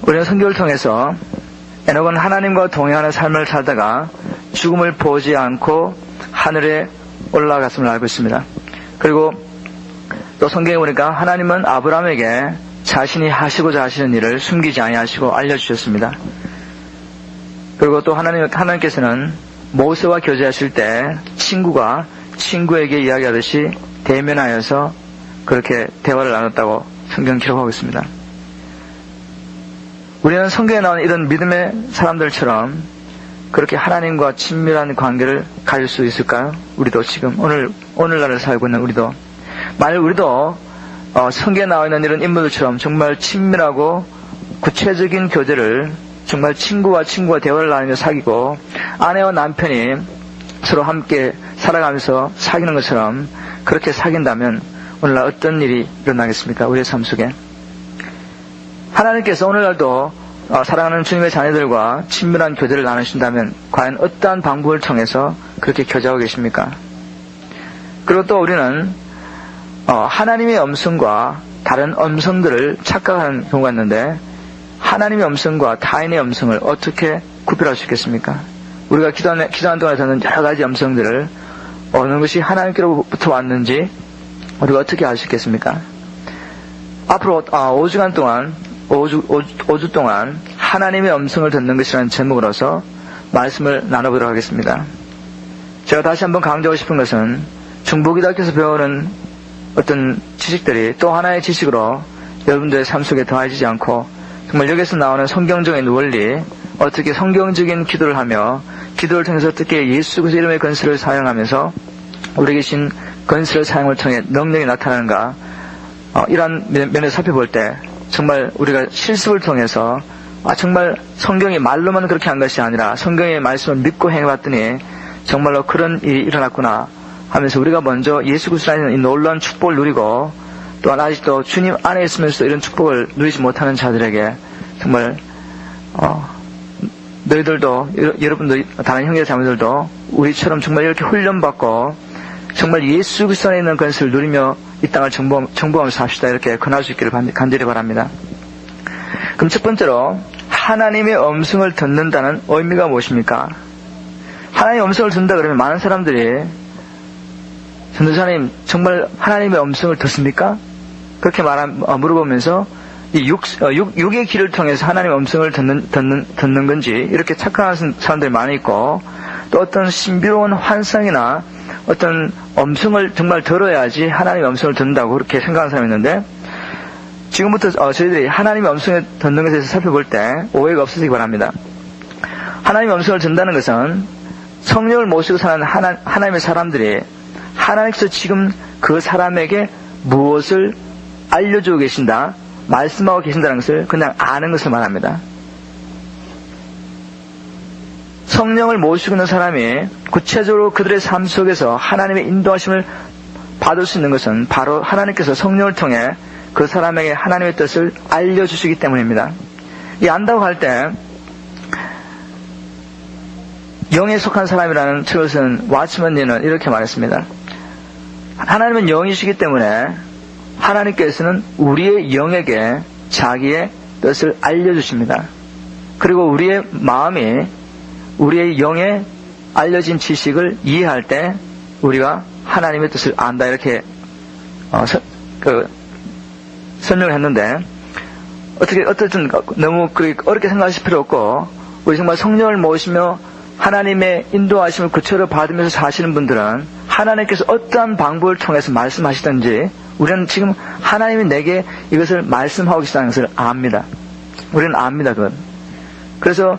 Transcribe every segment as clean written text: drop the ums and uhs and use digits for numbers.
우리는 성경을 통해서 에녹은 하나님과 동행하는 삶을 살다가 죽음을 보지 않고 하늘에 올라갔음을 알고 있습니다. 그리고 또 성경에 보니까 하나님은 아브라함에게 자신이 하시고자 하시는 일을 숨기지 아니하시고 알려주셨습니다. 그리고 또 하나님께서는 모세와 교제하실 때 친구가 친구에게 이야기하듯이 대면하여서 그렇게 대화를 나눴다고 성경 기록하고 있습니다. 우리는 성경에 나오는 이런 믿음의 사람들처럼 그렇게 하나님과 친밀한 관계를 가질 수 있을까요? 우리도 지금 오늘날을 살고 있는 우리도 만일 우리도 성경에 나와 있는 이런 인물들처럼 정말 친밀하고 구체적인 교제를 정말 친구와 대화를 나누며 사귀고 아내와 남편이 서로 함께 살아가면서 사귀는 것처럼 그렇게 사귄다면 오늘날 어떤 일이 일어나겠습니까? 우리의 삶 속에 하나님께서 오늘날도 사랑하는 주님의 자녀들과 친밀한 교제를 나누신다면 과연 어떠한 방법을 통해서 그렇게 교제하고 계십니까? 그리고 또 우리는 하나님의 음성과 다른 음성들을 착각하는 경우가 있는데 하나님의 음성과 타인의 음성을 어떻게 구별할 수 있겠습니까? 우리가 기도하는 동안에 듣는 여러 가지 음성들을 어느 것이 하나님께로부터 왔는지 우리가 어떻게 알 수 있겠습니까? 앞으로 5주 동안 하나님의 음성을 듣는 것이라는 제목으로서 말씀을 나눠보도록 하겠습니다. 제가 다시 한번 강조하고 싶은 것은 중보기도학교에서 배우는 어떤 지식들이 또 하나의 지식으로 여러분들의 삶 속에 더해지지 않고 정말 여기서 나오는 성경적인 원리, 어떻게 성경적인 기도를 하며 기도를 통해서 어떻게 예수 그리스도 이름의 건설을 사용하면서 우리에게 주신 건설의 사용을 통해 능력이 나타나는가 이러한 면을 살펴볼 때 정말 우리가 실습을 통해서 정말 성경이 말로만 그렇게 한 것이 아니라 성경의 말씀을 믿고 행해봤더니 정말로 그런 일이 일어났구나 하면서 우리가 먼저 예수 그리스도라는 이 놀라운 축복을 누리고 또한 아직도 주님 안에 있으면서 이런 축복을 누리지 못하는 자들에게 정말 너희들도 여러분들 다른 형제 자매들도 우리처럼 정말 이렇게 훈련받고 정말 예수 그리스도 안에 있는 것을 누리며 이 땅을 정복하면서 삽시다 이렇게 권할 수 있기를 간절히 바랍니다. 그럼 첫 번째로 하나님의 음성을 듣는다는 의미가 무엇입니까? 하나님의 음성을 듣는다 그러면 많은 사람들이 전도사님 정말 하나님의 음성을 듣습니까? 그렇게 물어보면서 이 육의 길을 통해서 하나님의 음성을 듣는 건지 이렇게 착각하는 사람들이 많이 있고 또 어떤 신비로운 환상이나 어떤 음성을 정말 들어야지 하나님의 음성을 듣는다고 그렇게 생각하는 사람이 있는데 지금부터 저희들이 하나님의 음성을 듣는 것에 대해서 살펴볼 때 오해가 없어지기 바랍니다. 하나님의 음성을 듣는다는 것은 성령을 모시고 사는 하나님의 사람들이 하나님께서 지금 그 사람에게 무엇을 알려주고 계신다, 말씀하고 계신다는 것을 그냥 아는 것을 말합니다. 성령을 모시고 있는 사람이 구체적으로 그들의 삶 속에서 하나님의 인도하심을 받을 수 있는 것은 바로 하나님께서 성령을 통해 그 사람에게 하나님의 뜻을 알려주시기 때문입니다. 이 안다고 할 때 영에 속한 사람이라는 책을 쓴 와츠먼 니는 이렇게 말했습니다. 하나님은 영이시기 때문에 하나님께서는 우리의 영에게 자기의 뜻을 알려주십니다. 그리고 우리의 마음이 우리의 영에 알려진 지식을 이해할 때 우리가 하나님의 뜻을 안다 이렇게 설명을 했는데 어쨌든 너무 어렵게 생각하실 필요 없고 우리 정말 성령을 모시며 하나님의 인도하심을 구체로 받으면서 사시는 분들은 하나님께서 어떠한 방법을 통해서 말씀하시든지 우리는 지금 하나님이 내게 이것을 말씀하고 계시다는 것을 압니다. 우리는 압니다. 그건. 그래서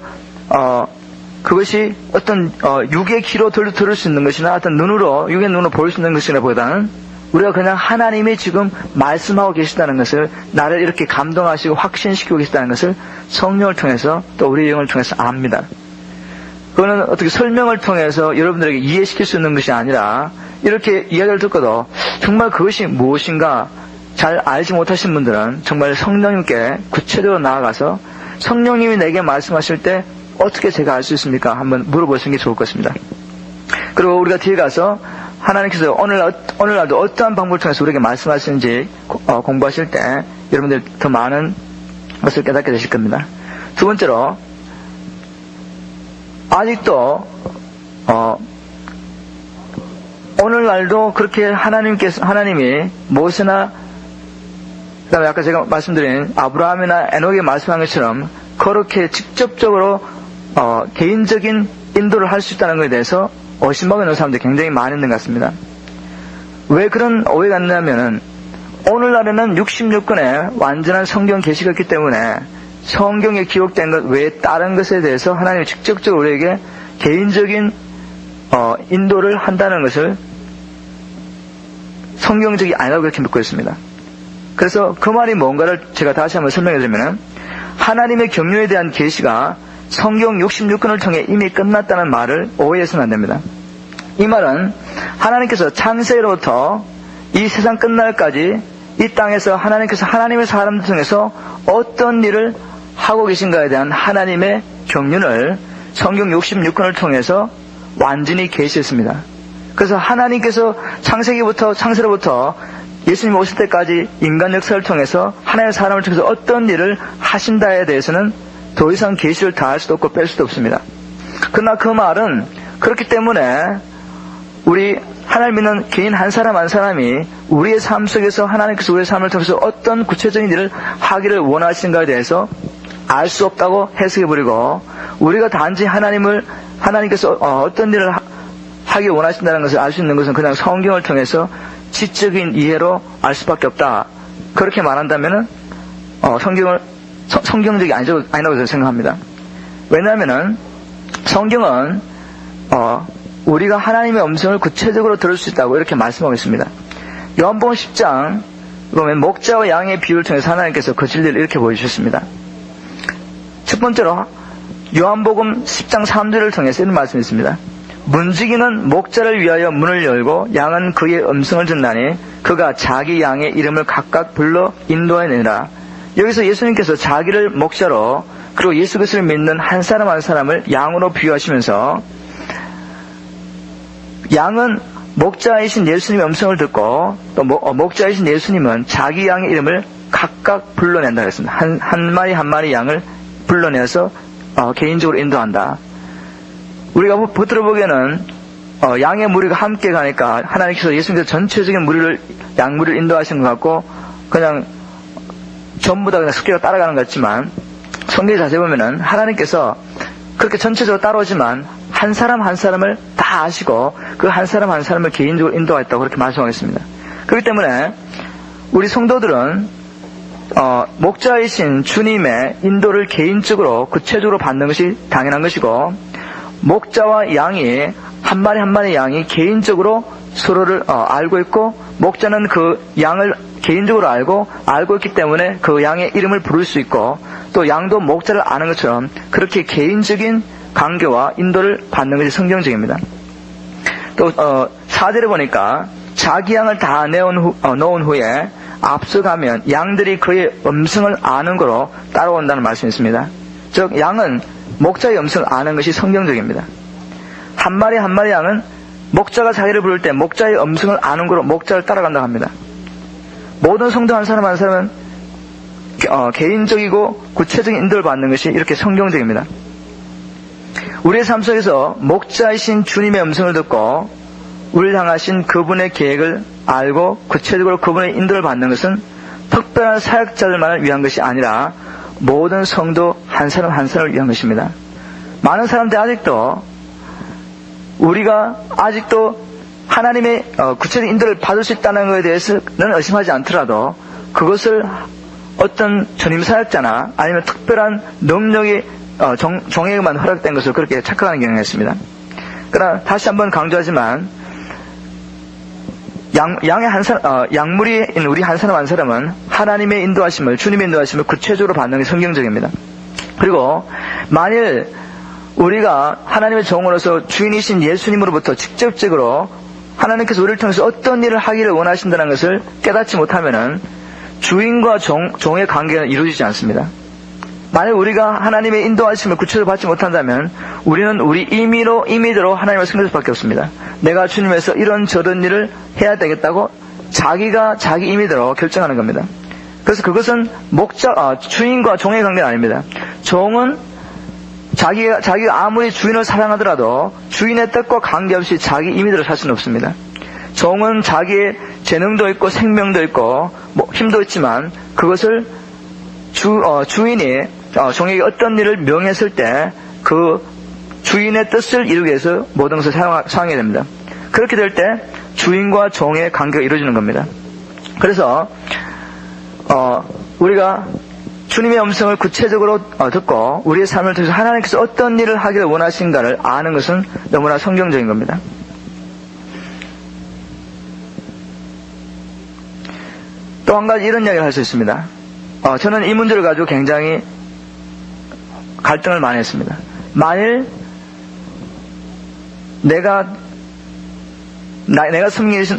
그것이 어떤 육의 귀로 들을 수 있는 것이나 어떤 육의 눈으로 볼 수 있는 것이나 보다는 우리가 그냥 하나님이 지금 말씀하고 계시다는 것을 나를 이렇게 감동하시고 확신시키고 계시다는 것을 성령을 통해서 또 우리의 영을 통해서 압니다. 그거는 어떻게 설명을 통해서 여러분들에게 이해시킬 수 있는 것이 아니라 이렇게 이야기를 듣고도 정말 그것이 무엇인가 잘 알지 못하신 분들은 정말 성령님께 구체적으로 나아가서 성령님이 내게 말씀하실 때 어떻게 제가 알 수 있습니까? 한번 물어보시는 게 좋을 것입니다. 그리고 우리가 뒤에 가서 하나님께서 오늘날도 어떠한 방법을 통해서 우리에게 말씀하시는지 공부하실 때 여러분들 더 많은 것을 깨닫게 되실 겁니다. 두 번째로, 아직도 오늘날도 그렇게 하나님이 모세나 그다음에 아까 제가 말씀드린 아브라함이나 에녹에 말씀한 것처럼 그렇게 직접적으로 개인적인 인도를 할 수 있다는 것에 대해서 의심하고 있는 사람들이 굉장히 많이 있는 것 같습니다. 왜 그런 오해가 있냐면은 오늘날에는 66권의 완전한 성경 계시가 있기 때문에 성경에 기록된 것 외에 다른 것에 대해서 하나님이 직접적으로 우리에게 개인적인 인도를 한다는 것을 성경적이 아니라고 그렇게 믿고 있습니다. 그래서 그 말이 뭔가를 제가 다시 한번 설명해 드리면 하나님의 경륜에 대한 계시가 성경 66권을 통해 이미 끝났다는 말을 오해해서는 안 됩니다. 이 말은 하나님께서 창세로부터 이 세상 끝날까지 이 땅에서 하나님께서 하나님의 사람들 중에서 어떤 일을 하고 계신가에 대한 하나님의 경륜을 성경 66권을 통해서 완전히 계시했습니다. 그래서 하나님께서 창세로부터 예수님 오실 때까지 인간 역사를 통해서 하나님의 사람을 통해서 어떤 일을 하신다에 대해서는 더 이상 계시를 다할 수도 없고 뺄 수도 없습니다. 그러나 그 말은 그렇기 때문에 우리 하나님 믿는 개인 한 사람 한 사람이 우리의 삶 속에서 하나님께서 우리의 삶을 통해서 어떤 구체적인 일을 하기를 원하시는가에 대해서 알 수 없다고 해석해버리고 우리가 단지 하나님께서 어떤 일을 하기 원하신다는 것을 알 수 있는 것은 그냥 성경을 통해서 지적인 이해로 알 수밖에 없다. 그렇게 말한다면은 성경적이 아니라고 저는 생각합니다. 왜냐하면은 성경은 우리가 하나님의 음성을 구체적으로 들을 수 있다고 이렇게 말씀하고 있습니다. 요한복음 10장 보면 목자와 양의 비유를 통해서 하나님께서 그 진리를 이렇게 보여주셨습니다. 첫 번째로 요한복음 10장 3절을 통해서 이런 말씀이 있습니다. 문지기는 목자를 위하여 문을 열고 양은 그의 음성을 듣나니 그가 자기 양의 이름을 각각 불러 인도하느니라. 여기서 예수님께서 자기를 목자로 그리고 예수 그리스도를 믿는 한 사람 한 사람을 양으로 비유하시면서 양은 목자이신 예수님의 음성을 듣고 또 목자이신 예수님은 자기 양의 이름을 각각 불러낸다 그랬습니다. 한 마리 한 마리 양을 불러내서 개인적으로 인도한다. 우리가 겉으로 보기에는 양의 무리가 함께 가니까 하나님께서 예수님께서 전체적인 양무리를 인도하신 것 같고 그냥 전부 다 그냥 습기가 따라가는 것 같지만 성경에 자세히 보면은 하나님께서 그렇게 전체적으로 따라오지만 한 사람 한 사람을 다 아시고 그 한 사람 한 사람을 개인적으로 인도하였다고 그렇게 말씀하겠습니다. 그렇기 때문에 우리 성도들은 목자이신 주님의 인도를 개인적으로 구체적으로 받는 것이 당연한 것이고 목자와 양이 한 마리 한 마리 양이 개인적으로 서로를 알고 있고 목자는 그 양을 개인적으로 알고 있기 때문에 그 양의 이름을 부를 수 있고 또 양도 목자를 아는 것처럼 그렇게 개인적인 관계와 인도를 받는 것이 성경적입니다. 또 4절에 보니까 자기 양을 다 넣은 후에 앞서가면 양들이 그의 음성을 아는 거로 따라온다는 말씀이 있습니다. 즉 양은 목자의 음성을 아는 것이 성경적입니다. 한 마리 한 마리 양은 목자가 자기를 부를 때 목자의 음성을 아는 거로 목자를 따라간다고 합니다. 모든 성도 한 사람 한 사람은 개인적이고 구체적인 인도를 받는 것이 이렇게 성경적입니다. 우리의 삶 속에서 목자이신 주님의 음성을 듣고 우리를 향하신 그분의 계획을 알고 구체적으로 그분의 인도를 받는 것은 특별한 사역자들만을 위한 것이 아니라 모든 성도 한 사람 한 사람을 위한 것입니다. 많은 사람들이 우리가 아직도 하나님의 구체적인 인도를 받을 수 있다는 것에 대해서는 의심하지 않더라도 그것을 어떤 전임 사역자나 아니면 특별한 능력이 종에게만 허락된 것을 그렇게 착각하는 경향이 있습니다. 그러나 다시 한번 강조하지만 양무리인 우리 한 사람 한 사람은 하나님의 인도하심을 주님의 인도하심을 구체적으로 받는 게 성경적입니다. 그리고 만일 우리가 하나님의 종으로서 주인이신 예수님으로부터 직접적으로 하나님께서 우리를 통해서 어떤 일을 하기를 원하신다는 것을 깨닫지 못하면은 주인과 종의 관계는 이루어지지 않습니다. 만약 우리가 하나님의 인도하심을 구체적으로 받지 못한다면 우리는 우리 임의대로 하나님을 섬길 수밖에 없습니다. 내가 주님에서 이런 저런 일을 해야 되겠다고 자기가 자기 임의대로 결정하는 겁니다. 그래서 그것은 주인과 종의 관계는 아닙니다. 종은 자기가 아무리 주인을 사랑하더라도 주인의 뜻과 관계없이 자기 임의대로 살 수는 없습니다. 종은 자기의 재능도 있고 생명도 있고 힘도 있지만 그것을 주인이 종에게 어떤 일을 명했을 때 그 주인의 뜻을 이루기 위해서 모든 것을 사용해야 됩니다. 그렇게 될 때 주인과 종의 관계가 이루어지는 겁니다. 그래서 우리가 주님의 음성을 구체적으로 듣고 우리의 삶을 통해서 하나님께서 어떤 일을 하기를 원하신가를 아는 것은 너무나 성경적인 겁니다. 또 한 가지 이런 이야기를 할 수 있습니다. 저는 이 문제를 가지고 굉장히 갈등을 많이 했습니다. 만일 내가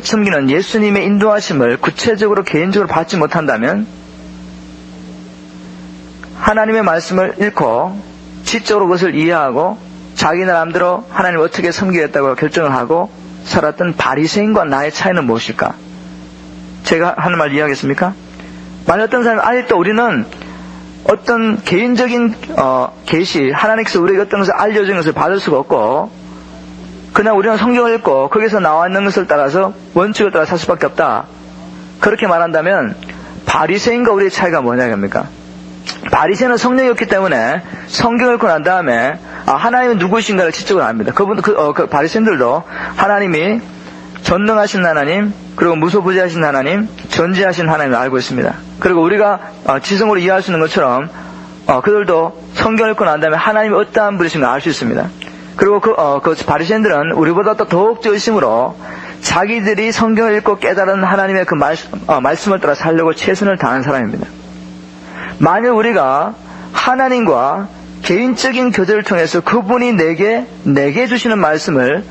섬기는 예수님의 인도하심을 구체적으로 개인적으로 받지 못한다면 하나님의 말씀을 읽고 지적으로 그것을 이해하고 자기 나름대로 하나님을 어떻게 섬기겠다고 결정을 하고 살았던 바리새인과 나의 차이는 무엇일까? 제가 하는 말 이해하겠습니까? 만약 어떤 사람이 아직도 우리는 어떤 개인적인 계시, 하나님께서 우리에게 어떤 것을 알려준 것을 받을 수가 없고 그냥 우리는 성경을 읽고 거기서 나와 있는 것을 따라서 원칙을 따라 살 수밖에 없다. 그렇게 말한다면 바리새인과 우리의 차이가 뭐냐 겁니까? 바리새인은 성령이 없기 때문에 성경을 읽고 난 다음에 하나님은 누구신가를 지적을 합니다. 그 바리새인들도 하나님이 전능하신 하나님, 그리고 무소부지하신 하나님, 전지하신 하나님을 알고 있습니다. 그리고 우리가 지성으로 이해할 수 있는 것처럼 그들도 성경을 읽고 난 다음에 하나님이 어떠한 분이신가 알 수 있습니다. 그리고 그 바리새인들은 우리보다 또 더욱더 의심으로 자기들이 성경을 읽고 깨달은 하나님의 그 말씀을 따라 살려고 최선을 다하는 사람입니다. 만일 우리가 하나님과 개인적인 교제를 통해서 그분이 내게 주시는 말씀을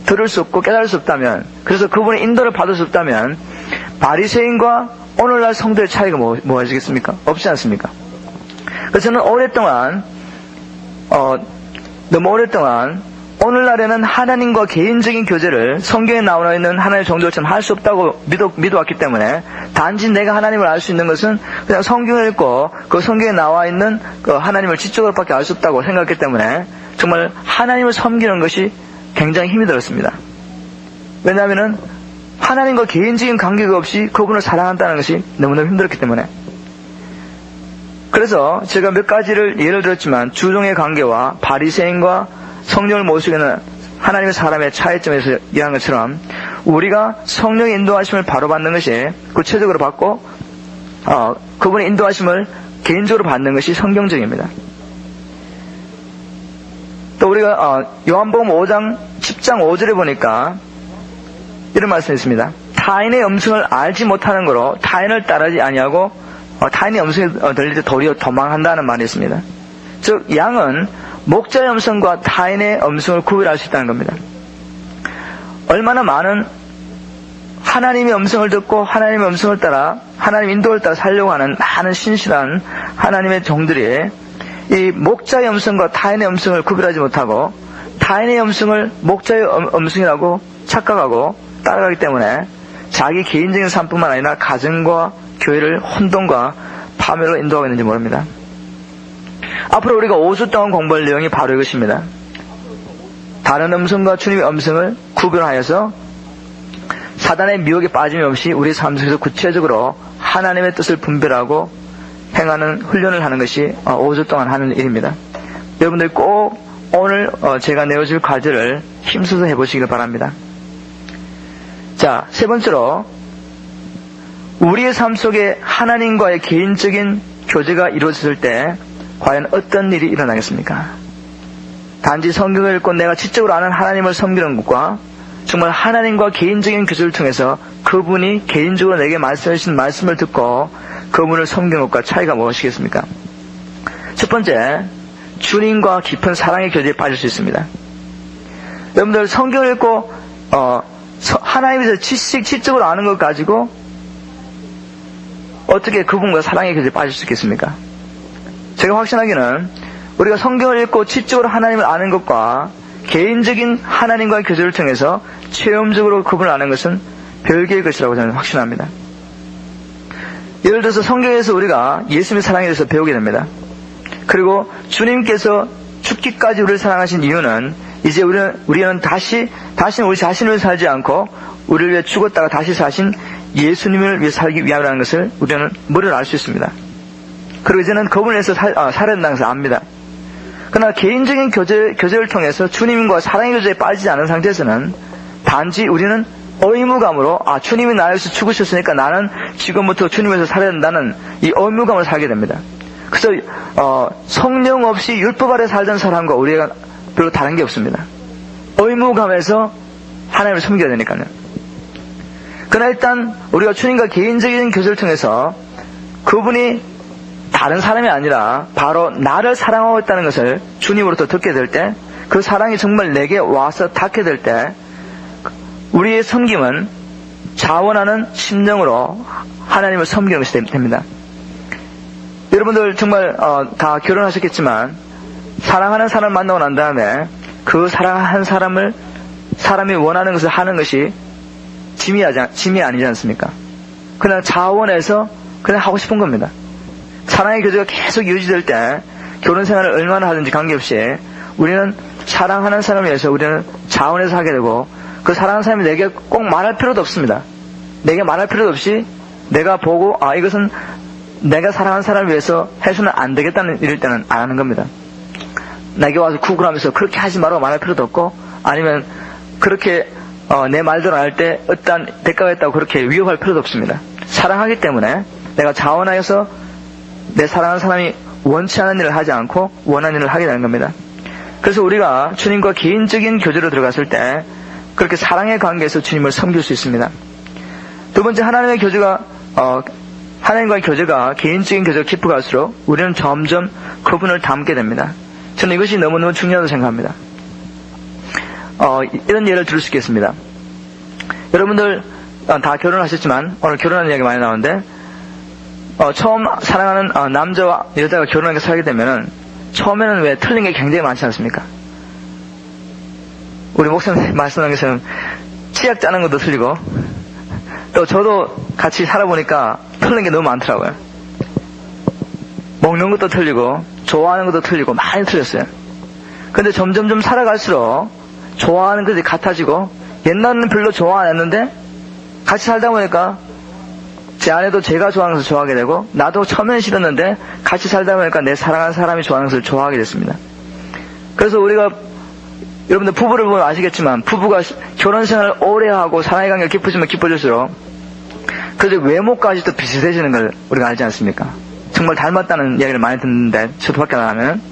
들을 수 없고 깨달을 수 없다면, 그래서 그분의 인도를 받을 수 없다면 바리새인과 오늘날 성도의 차이가 무엇이겠습니까? 없지 않습니까? 그래서 저는 너무 오랫동안 오늘날에는 하나님과 개인적인 교제를 성경에 나와 있는 하나님의 종들처럼 할 수 없다고 믿어왔기 때문에 단지 내가 하나님을 알 수 있는 것은 그냥 성경을 읽고 그 성경에 나와 있는 그 하나님을 지적으로밖에 알 수 없다고 생각했기 때문에 정말 하나님을 섬기는 것이 굉장히 힘이 들었습니다. 왜냐하면 하나님과 개인적인 관계가 없이 그분을 사랑한다는 것이 너무너무 힘들었기 때문에. 그래서 제가 몇 가지를 예를 들었지만 주종의 관계와 바리새인과 성령을 모시는 하나님의 사람의 차이점에서 이해한 것처럼 우리가 성령의 인도하심을 바로 받는 것이 구체적으로 받고 그분의 인도하심을 개인적으로 받는 것이 성경적입니다. 또 우리가 요한복음 10장 5절에 보니까 이런 말씀이 있습니다. 타인의 음성을 알지 못하는 거로 타인을 따르지 아니하고 타인의 음성이 들릴 때 도리어 도망한다는 말이 있습니다. 즉 양은 목자의 음성과 타인의 음성을 구별할 수 있다는 겁니다. 얼마나 많은 하나님의 음성을 듣고 하나님의 음성을 따라 하나님의 인도를 따라 살려고 하는 많은 신실한 하나님의 종들이 이 목자의 음성과 타인의 음성을 구별하지 못하고 타인의 음성을 목자의 음성이라고 착각하고 따라가기 때문에 자기 개인적인 삶뿐만 아니라 가정과 교회를 혼돈과 파멸로 인도하고 있는지 모릅니다. 앞으로 우리가 5주 동안 공부할 내용이 바로 이것입니다. 다른 음성과 주님의 음성을 구별하여서 사단의 미혹에 빠짐이 없이 우리 삶 속에서 구체적으로 하나님의 뜻을 분별하고 행하는 훈련을 하는 것이 5주 동안 하는 일입니다. 여러분들 꼭 오늘 제가 내어줄 과제를 힘써서 해보시길 바랍니다. 자, 세 번째로 우리의 삶 속에 하나님과의 개인적인 교제가 이루어졌을 때 과연 어떤 일이 일어나겠습니까? 단지 성경을 읽고 내가 지적으로 아는 하나님을 섬기는 것과 정말 하나님과 개인적인 교제를 통해서 그분이 개인적으로 내게 말씀하신 말씀을 듣고 그분을 섬기는 것과 차이가 무엇이겠습니까? 첫 번째, 주님과 깊은 사랑의 교제에 빠질 수 있습니다. 여러분들 성경을 읽고 하나님에 대해서 지적으로 아는 것 가지고 어떻게 그분과 사랑의 교제에 빠질 수 있겠습니까? 제가 확신하기는 우리가 성경을 읽고 지적으로 하나님을 아는 것과 개인적인 하나님과의 교제를 통해서 체험적으로 그분을 아는 것은 별개의 것이라고 저는 확신합니다. 예를 들어서 성경에서 우리가 예수님의 사랑에 대해서 배우게 됩니다. 그리고 주님께서 죽기까지 우리를 사랑하신 이유는 이제 우리는 다시는 우리 자신을 위해 살지 않고 우리를 위해 죽었다가 다시 사신 예수님을 위해 살기 위함이라는 것을 우리는 머리로 알 수 있습니다. 그리고 이제는 그분을 위해서 살아야 된다는 것을 압니다. 그러나 개인적인 교제를 통해서 주님과 사랑의 교제에 빠지지 않은 상태에서는 단지 우리는 의무감으로 주님이 나를 위해서 죽으셨으니까 나는 지금부터 주님을 위해서 살아야 된다는 이 의무감을 살게 됩니다. 그래서 성령 없이 율법 아래 살던 사람과 우리가 별로 다른 게 없습니다. 의무감에서 하나님을 섬겨야 되니까요. 그러나 일단 우리가 주님과 개인적인 교제를 통해서 그분이 다른 사람이 아니라 바로 나를 사랑하고 있다는 것을 주님으로부터 듣게 될 때, 그 사랑이 정말 내게 와서 닿게 될 때 우리의 섬김은 자원하는 심령으로 하나님을 섬기는 것이 됩니다. 여러분들 정말 다 결혼하셨겠지만 사랑하는 사람을 만나고 난 다음에 그 사랑한 사람이 원하는 것을 하는 것이 짐이 아니지 않습니까? 그냥 자원해서 그냥 하고 싶은 겁니다. 사랑의 교제가 계속 유지될 때 결혼 생활을 얼마나 하든지 관계없이 우리는 사랑하는 사람을 위해서 우리는 자원해서 하게 되고, 그 사랑하는 사람이 내게 꼭 말할 필요도 없습니다. 내게 말할 필요도 없이 내가 보고 이것은 내가 사랑하는 사람을 위해서 해서는 안 되겠다는 이럴 때는 안 하는 겁니다. 내게 와서 구걸하면서 그렇게 하지 말라고 말할 필요도 없고, 아니면 그렇게 내 말대로 안 할 때 어떠한 대가가 있다고 그렇게 위협할 필요도 없습니다. 사랑하기 때문에 내가 자원하여서 내 사랑하는 사람이 원치 않은 일을 하지 않고 원하는 일을 하게 되는 겁니다. 그래서 우리가 주님과 개인적인 교제로 들어갔을 때 그렇게 사랑의 관계에서 주님을 섬길 수 있습니다. 두 번째, 하나님과의 교제가 개인적인 교제가 깊어갈수록 우리는 점점 그분을 닮게 됩니다. 저는 이것이 너무너무 중요하다고 생각합니다. 이런 예를 들을 수 있겠습니다. 여러분들 다 결혼하셨지만 오늘 결혼하는 이야기 많이 나오는데, 처음 사랑하는 남자와 여자가 결혼하게 살게 되면은 처음에는 왜 틀린 게 굉장히 많지 않습니까? 우리 목사님 말씀하신 것처럼 치약 짜는 것도 틀리고, 또 저도 같이 살아보니까 틀린 게 너무 많더라고요. 먹는 것도 틀리고 좋아하는 것도 틀리고 많이 틀렸어요. 근데 점점 살아갈수록 좋아하는 것이 같아지고, 옛날에는 별로 좋아 안 했는데 같이 살다 보니까 제 아내도 제가 좋아하는 것을 좋아하게 되고, 나도 처음에는 싫었는데 같이 살다 보니까 내 사랑하는 사람이 좋아하는 것을 좋아하게 됐습니다. 그래서 우리가, 여러분들 부부를 보면 아시겠지만, 부부가 결혼 생활을 오래 하고 사랑의 관계가 깊어지면 깊어질수록 그래서 외모까지도 비슷해지는 걸 우리가 알지 않습니까? 정말 닮았다는 이야기를 많이 듣는데 저도 밖에 나가면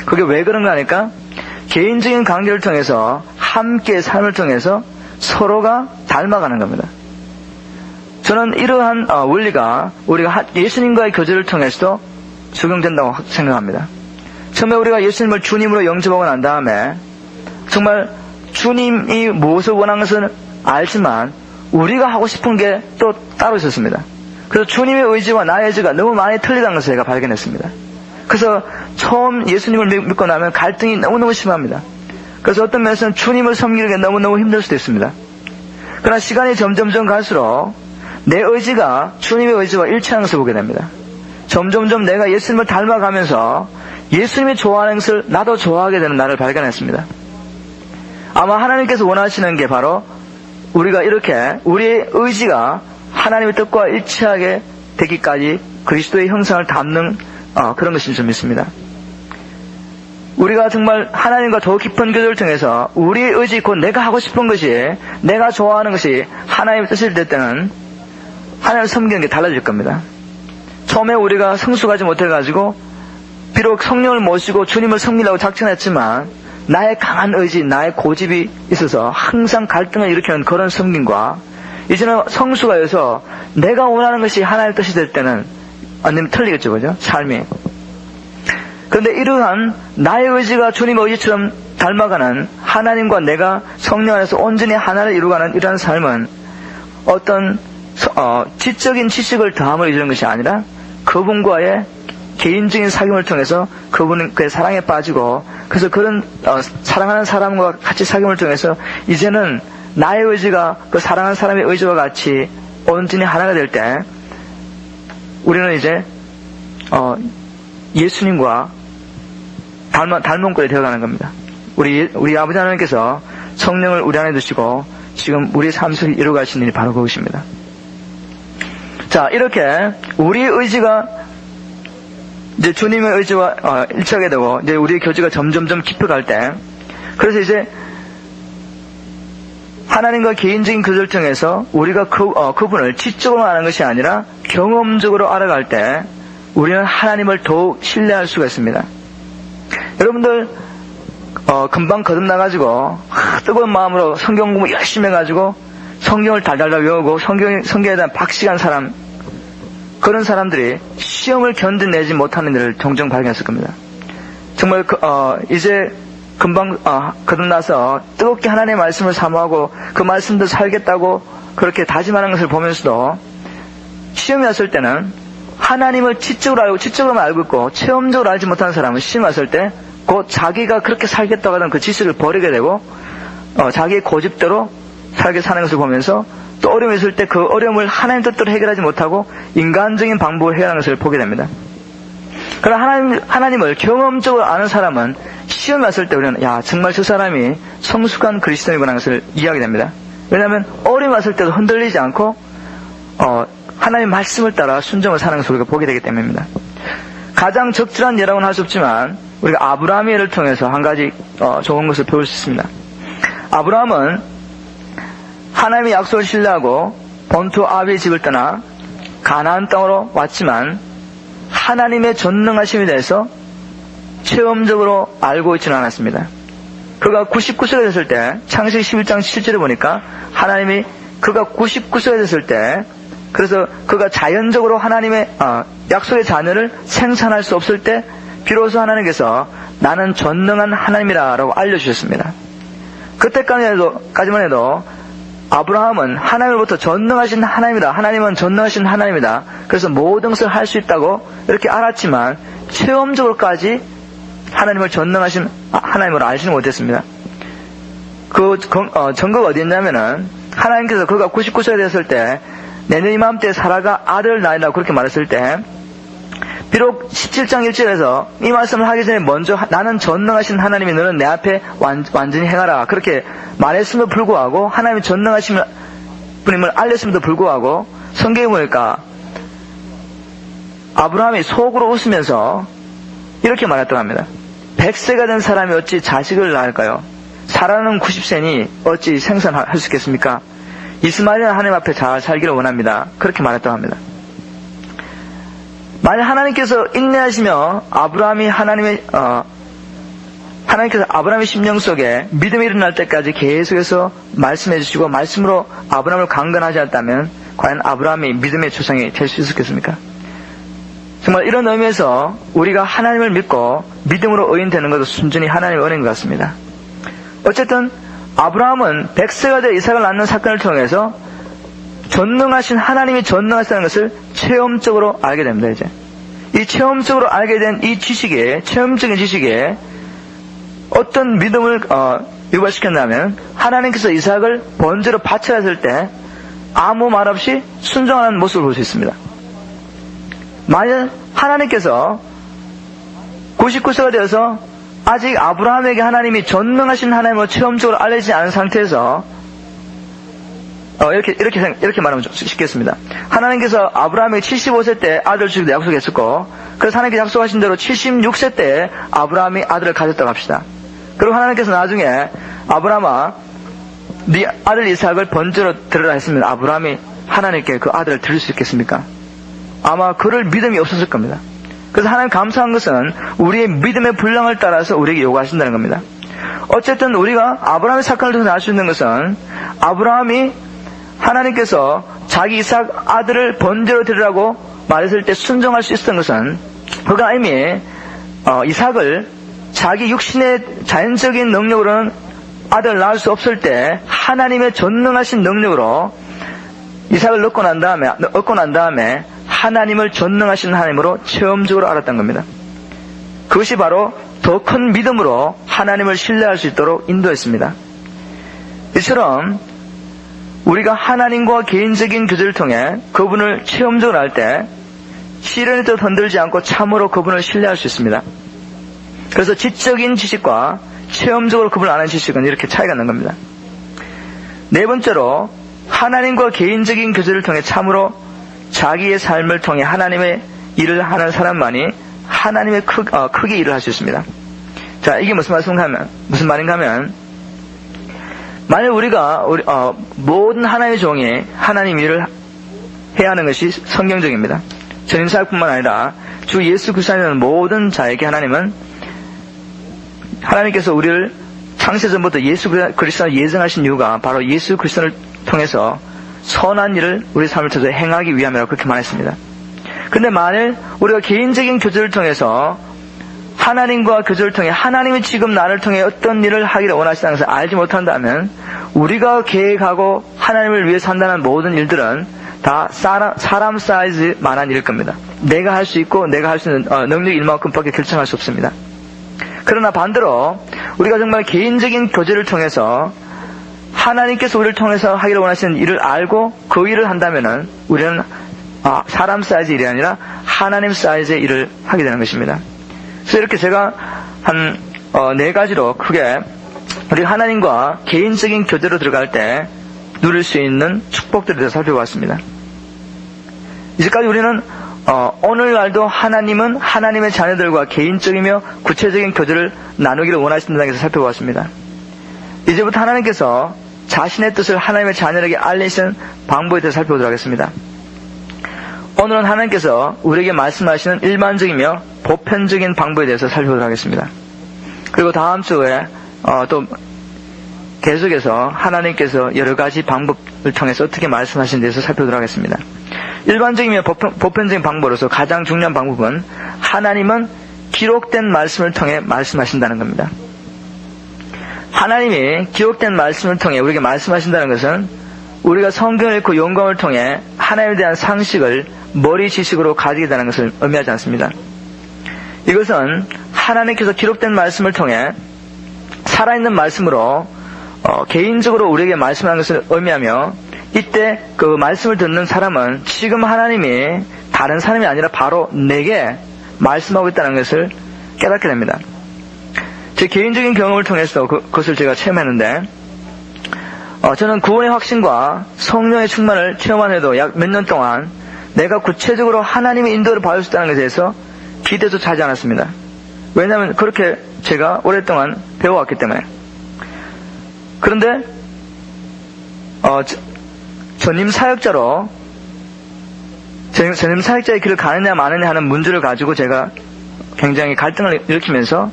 그게 왜 그런가 하니까, 개인적인 관계를 통해서 함께 삶을 통해서 서로가 닮아가는 겁니다. 저는 이러한 원리가 우리가 예수님과의 교제를 통해서도 적용된다고 생각합니다. 처음에 우리가 예수님을 주님으로 영접하고 난 다음에 정말 주님이 무엇을 원하는 것은 알지만 우리가 하고 싶은 게 또 따로 있었습니다. 그래서 주님의 의지와 나의 의지가 너무 많이 틀리다는 것을 제가 발견했습니다. 그래서 처음 예수님을 믿고 나면 갈등이 너무너무 심합니다. 그래서 어떤 면에서는 주님을 섬기는 게 너무너무 힘들 수도 있습니다. 그러나 시간이 점점 갈수록 내 의지가 주님의 의지와 일치하는 것을 보게 됩니다. 점점 내가 예수님을 닮아가면서 예수님이 좋아하는 것을 나도 좋아하게 되는 나를 발견했습니다. 아마 하나님께서 원하시는 게 바로 우리가 이렇게 우리의 의지가 하나님의 뜻과 일치하게 되기까지 그리스도의 형상을 담는 그런 것인 줄 믿습니다. 우리가 정말 하나님과 더 깊은 교제를 통해서 우리의 의지, 곧 내가 하고 싶은 것이, 내가 좋아하는 것이 하나님의 뜻일 때는 하나님을 섬기는 게 달라질 겁니다. 처음에 우리가 성숙하지 못해가지고 비록 성령을 모시고 주님을 섬기려고 작정했지만 나의 강한 의지, 나의 고집이 있어서 항상 갈등을 일으키는 그런 섬김과, 이제는 성수가 되어서 내가 원하는 것이 하나님의 뜻이 될 때는 완전히 틀리겠죠, 그죠? 삶이. 그런데 이러한 나의 의지가 주님의 의지처럼 닮아가는, 하나님과 내가 성령 안에서 온전히 하나를 이루어가는 이러한 삶은 어떤 지적인 지식을 더함을 이루는 것이 아니라 그분과의 개인적인 사귐을 통해서 그의 사랑에 빠지고, 그래서 그런 사랑하는 사람과 같이 사귐을 통해서 이제는 나의 의지가 그 사랑하는 사람의 의지와 같이 온전히 하나가 될 때 우리는 이제 예수님과 닮은 꼴이 되어가는 겁니다. 우리 아버지 하나님께서 성령을 우리 안에 두시고 지금 우리 삶 속에 이루어가신 일이 바로 그것입니다. 자, 이렇게 우리의 의지가 이제 주님의 의지와 일치하게 되고 이제 우리의 교제가 점점점 깊어갈 때, 그래서 이제 하나님과 개인적인 교제를 통해서 우리가 그분을 지적으로 아는 것이 아니라 경험적으로 알아갈 때 우리는 하나님을 더욱 신뢰할 수가 있습니다. 여러분들 금방 거듭나가지고 뜨거운 마음으로 성경 공부 열심히 해가지고 성경을 달달달 외우고 성경에 대한 박식한 사람, 그런 사람들이 시험을 견뎌내지 못하는 일을 종종 발견했을 겁니다. 정말 이제 금방 거듭나서 뜨겁게 하나님의 말씀을 사모하고 그 말씀도 살겠다고 그렇게 다짐하는 것을 보면서도 시험이 왔을 때는 하나님을 지적으로만 알고 있고 체험적으로 알지 못하는 사람은 시험이 왔을 때 곧 자기가 그렇게 살겠다고 하던 그 지식을 버리게 되고 자기의 고집대로 살게 사는 것을 보면서 또 어려움이 있을 때 그 어려움을 하나님 뜻대로 해결하지 못하고 인간적인 방법으로 해결하는 것을 보게 됩니다. 그러나 하나님을 경험적으로 아는 사람은 시험이 왔을 때 우리는 정말 저 사람이 성숙한 그리스도인이구나 하는 것을 이해하게 됩니다. 왜냐하면 어려움이 왔을 때도 흔들리지 않고 하나님의 말씀을 따라 순종을 사는 것을 우리가 보게 되기 때문입니다. 가장 적절한 예라고는 할 수 없지만 우리가 아브라함의 예를 통해서 한 가지 좋은 것을 배울 수 있습니다. 아브라함은 하나님의 약속을 신뢰하고 본토 아비의 집을 떠나 가나안 땅으로 왔지만 하나님의 전능하심에 대해서 체험적으로 알고 있지는 않았습니다. 그가 99세가 됐을 때 창세기 11장 7절에 보니까 하나님이 그가 99세가 됐을 때, 그래서 그가 자연적으로 하나님의 약속의 자녀를 생산할 수 없을 때 비로소 나는 전능한 하나님이라고 알려주셨습니다. 그때까지만 해도 아브라함은 하나님으로부터 전능하신 하나님이다, 하나님은 전능하신 하나님이다, 그래서 모든 것을 할 수 있다고 이렇게 알았지만 체험적으로까지 하나님을 전능하신 하나님으로 알지는 못했습니다. 그 증거가 어디 있냐면은 하나님께서 그가 99세가 되었을 때 내년 이맘때 사라가 아들을 낳으라고 그렇게 말했을 때, 비록 17장 1절에서 이 말씀을 하기 전에 먼저 나는 전능하신 하나님이 너는 내 앞에 완전히 행하라 그렇게 말했음에도 불구하고, 하나님이 전능하신 분임을 알렸음에도 불구하고 성경에 보니까 아브라함이 속으로 웃으면서 이렇게 말했다고 합니다. 100세가 된 사람이 어찌 자식을 낳을까요? 사라는 90세니 어찌 생산할 수 있겠습니까? 이스마엘은 하나님 앞에 잘 살기를 원합니다. 그렇게 말했다고 합니다. 만약 하나님께서 인내하시며 하나님께서 아브라함의 심령 속에 믿음이 일어날 때까지 계속해서 말씀해 주시고 말씀으로 아브라함을 강건하지 않았다면 과연 아브라함이 믿음의 조상이 될 수 있었겠습니까? 정말 이런 의미에서 우리가 하나님을 믿고 믿음으로 의인되는 것도 순전히 하나님의 은혜인 것 같습니다. 어쨌든 아브라함은 100세가 돼 이삭을 낳는 사건을 통해서 전능하신 하나님이 전능하시다는 것을 체험적으로 알게 됩니다. 이제 이 체험적으로 알게 된 이 지식에, 체험적인 지식에 어떤 믿음을 유발시켰냐면, 하나님께서 이삭을 번제로 바쳐야 했을 때 아무 말 없이 순종하는 모습을 볼 수 있습니다. 만약 하나님께서 99세가 되어서 아직 아브라함에게 하나님이 전능하신 하나님으로 체험적으로 알려지지 않은 상태에서 이렇게 말하면 좀 쉽겠습니다. 하나님께서 아브라함에게 75세 때 아들을 주기로 약속했었고, 그래서 하나님께서 약속하신 대로 76세 때 아브라함이 아들을 가졌다고 합시다. 그리고 하나님께서 나중에 아브라함아, 네 아들 이삭을 번제로 드리라 했습니다. 아브라함이 하나님께 그 아들을 드릴 수 있겠습니까? 아마 그럴 믿음이 없었을 겁니다. 그래서 하나님 감사한 것은 우리의 믿음의 분량을 따라서 우리에게 요구하신다는 겁니다. 어쨌든 우리가 아브라함의 사건을 통해서 알 수 있는 것은, 아브라함이 하나님께서 자기 이삭 아들을 번제로 드리라고 말했을 때 순종할 수 있었던 것은, 그가 이미 이삭을 자기 육신의 자연적인 능력으로는 아들을 낳을 수 없을 때 하나님의 전능하신 능력으로 이삭을 얻고 난 다음에 하나님을 전능하신 하나님으로 체험적으로 알았던 겁니다. 그것이 바로 더 큰 믿음으로 하나님을 신뢰할 수 있도록 인도했습니다. 이처럼 우리가 하나님과 개인적인 교제를 통해 그분을 체험적으로 할 때 시련의 뜻 흔들지 않고 참으로 그분을 신뢰할 수 있습니다. 그래서 지적인 지식과 체험적으로 그분을 아는 지식은 이렇게 차이가 난 겁니다. 네 번째로 하나님과 개인적인 교제를 통해 참으로 자기의 삶을 통해 하나님의 일을 하는 사람만이 하나님의 크게 일을 할 수 있습니다. 자, 이게 무슨 말인가 하면, 만약 우리가, 모든 하나님의 종이 하나님 일을 해야 하는 것이 성경적입니다. 전임사역뿐만 아니라 주 예수 그리스도는 모든 자에게 하나님께서 우리를 창세전부터 예수 그리스도를 예정하신 이유가 바로 예수 그리스도를 통해서 선한 일을 우리 삶을 통해서 행하기 위함이라고 그렇게 말했습니다. 근데 만일 우리가 개인적인 교제를 통해서 하나님과 교제를 통해 하나님이 지금 나를 통해 어떤 일을 하기를 원하시다는 것을 알지 못한다면 우리가 계획하고 하나님을 위해 산다는 모든 일들은 다 사람 사이즈만한 일일 겁니다. 내가 할 수 있고 내가 할 수 있는 능력 일만큼밖에 결정할 수 없습니다. 그러나 반대로 우리가 정말 개인적인 교제를 통해서 하나님께서 우리를 통해서 하기를 원하시는 일을 알고 그 일을 한다면은 우리는 사람 사이즈 일이 아니라 하나님 사이즈의 일을 하게 되는 것입니다. 그래서 이렇게 제가 한 네 가지로 크게 우리 하나님과 개인적인 교제로 들어갈 때 누릴 수 있는 축복들에 대해서 살펴봤습니다. 이제까지 우리는 오늘날도 하나님은 하나님의 자녀들과 개인적이며 구체적인 교제를 나누기를 원하신다는 것을 살펴봤습니다. 이제부터 하나님께서 자신의 뜻을 하나님의 자녀에게 알리시는 방법에 대해서 살펴보도록 하겠습니다. 오늘은 하나님께서 우리에게 말씀하시는 일반적이며 보편적인 방법에 대해서 살펴보도록 하겠습니다. 그리고 다음 주에 또 계속해서 하나님께서 여러 가지 방법을 통해서 어떻게 말씀하시는 데서 살펴보도록 하겠습니다. 일반적이며 보편적인 방법으로서 가장 중요한 방법은 하나님은 기록된 말씀을 통해 말씀하신다는 겁니다. 하나님이 기록된 말씀을 통해 우리에게 말씀하신다는 것은 우리가 성경을 읽고 영감을 통해 하나님에 대한 상식을 머리 지식으로 가지게 되는 것을 의미하지 않습니다. 이것은 하나님께서 기록된 말씀을 통해 살아있는 말씀으로 개인적으로 우리에게 말씀하는 것을 의미하며 이때 그 말씀을 듣는 사람은 지금 하나님이 다른 사람이 아니라 바로 내게 말씀하고 있다는 것을 깨닫게 됩니다. 제 개인적인 경험을 통해서 그것을 제가 체험했는데 저는 구원의 확신과 성령의 충만을 체험한 해도 약 몇 년 동안 내가 구체적으로 하나님의 인도를 받을 수 있다는 것에 대해서 기대조차 하지 않았습니다. 왜냐하면 그렇게 제가 오랫동안 배워왔기 때문에. 그런데 전임 사역자로 전임 사역자의 길을 가느냐 마느냐 하는 문제를 가지고 제가 굉장히 갈등을 일으키면서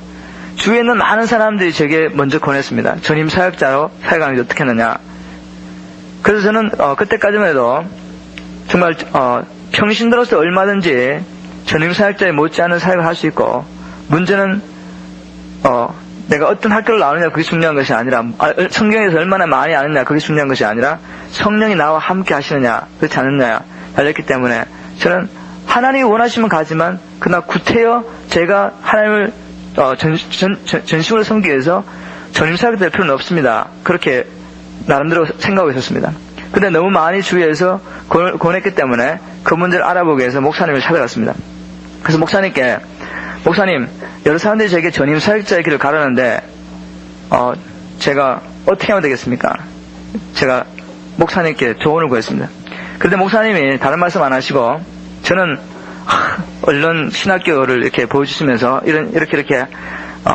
주위에 있는 많은 사람들이 제게 먼저 권했습니다. 전임 사역자로 사역하는 게 어떻게 하느냐. 그래서 저는 그때까지만 해도 정말 평신도로서 얼마든지 전임 사역자에 못지않은 사역을 할 수 있고 문제는 내가 어떤 학교를 나오느냐 그게 중요한 것이 아니라 성경에서 얼마나 많이 아느냐 그게 중요한 것이 아니라 성령이 나와 함께 하시느냐 그렇지 않느냐 달렸기 때문에 저는 하나님이 원하시면 가지만 그러나 구태여 제가 하나님을 전심으로 섬기기 위해서 전임 사역이 될 필요는 없습니다. 그렇게 나름대로 생각하고 있었습니다. 근데 너무 많이 주위에서 권했기 때문에 그 문제를 알아보기 위해서 목사님을 찾아갔습니다. 그래서 목사님, 여러 사람들이 제게 전임 사역자의 길을 가라는데, 제가 어떻게 하면 되겠습니까? 제가 목사님께 조언을 구했습니다. 그런데 목사님이 다른 말씀 안 하시고, 저는, 얼른 신학교를 이렇게 보여주시면서, 이렇게,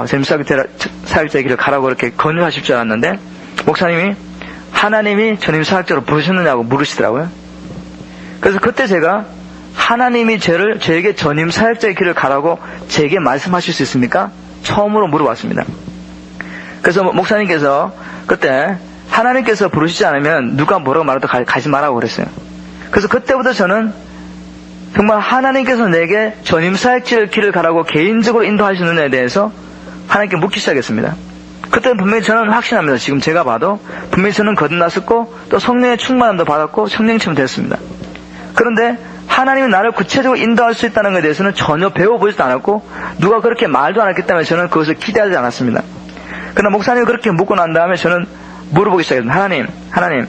전임 사역자의 길을 가라고 이렇게 권유하실 줄 알았는데, 목사님이 하나님이 전임 사역자로 부르셨느냐고 물으시더라고요. 그래서 그때 제가 하나님이 저에게 전임 사역자의 길을 가라고 제게 말씀하실 수 있습니까? 처음으로 물어봤습니다. 그래서 목사님께서 그때 하나님께서 부르시지 않으면 누가 뭐라고 말해도 가지 말라고 그랬어요. 그래서 그때부터 저는 정말 하나님께서 내게 전임 사역자의 길을 가라고 개인적으로 인도하시느냐에 대해서 하나님께 묻기 시작했습니다. 그때는 분명히 저는 확신합니다. 지금 제가 봐도 분명히 저는 거듭났었고 또 성령의 충만함도 받았고 성령 체험 됐습니다. 그런데 하나님이 나를 구체적으로 인도할 수 있다는 것에 대해서는 전혀 배워보지도 않았고 누가 그렇게 말도 않았기 때문에 저는 그것을 기대하지 않았습니다. 그러나 목사님이 그렇게 묻고 난 다음에 저는 물어보기 시작했습니다. 하나님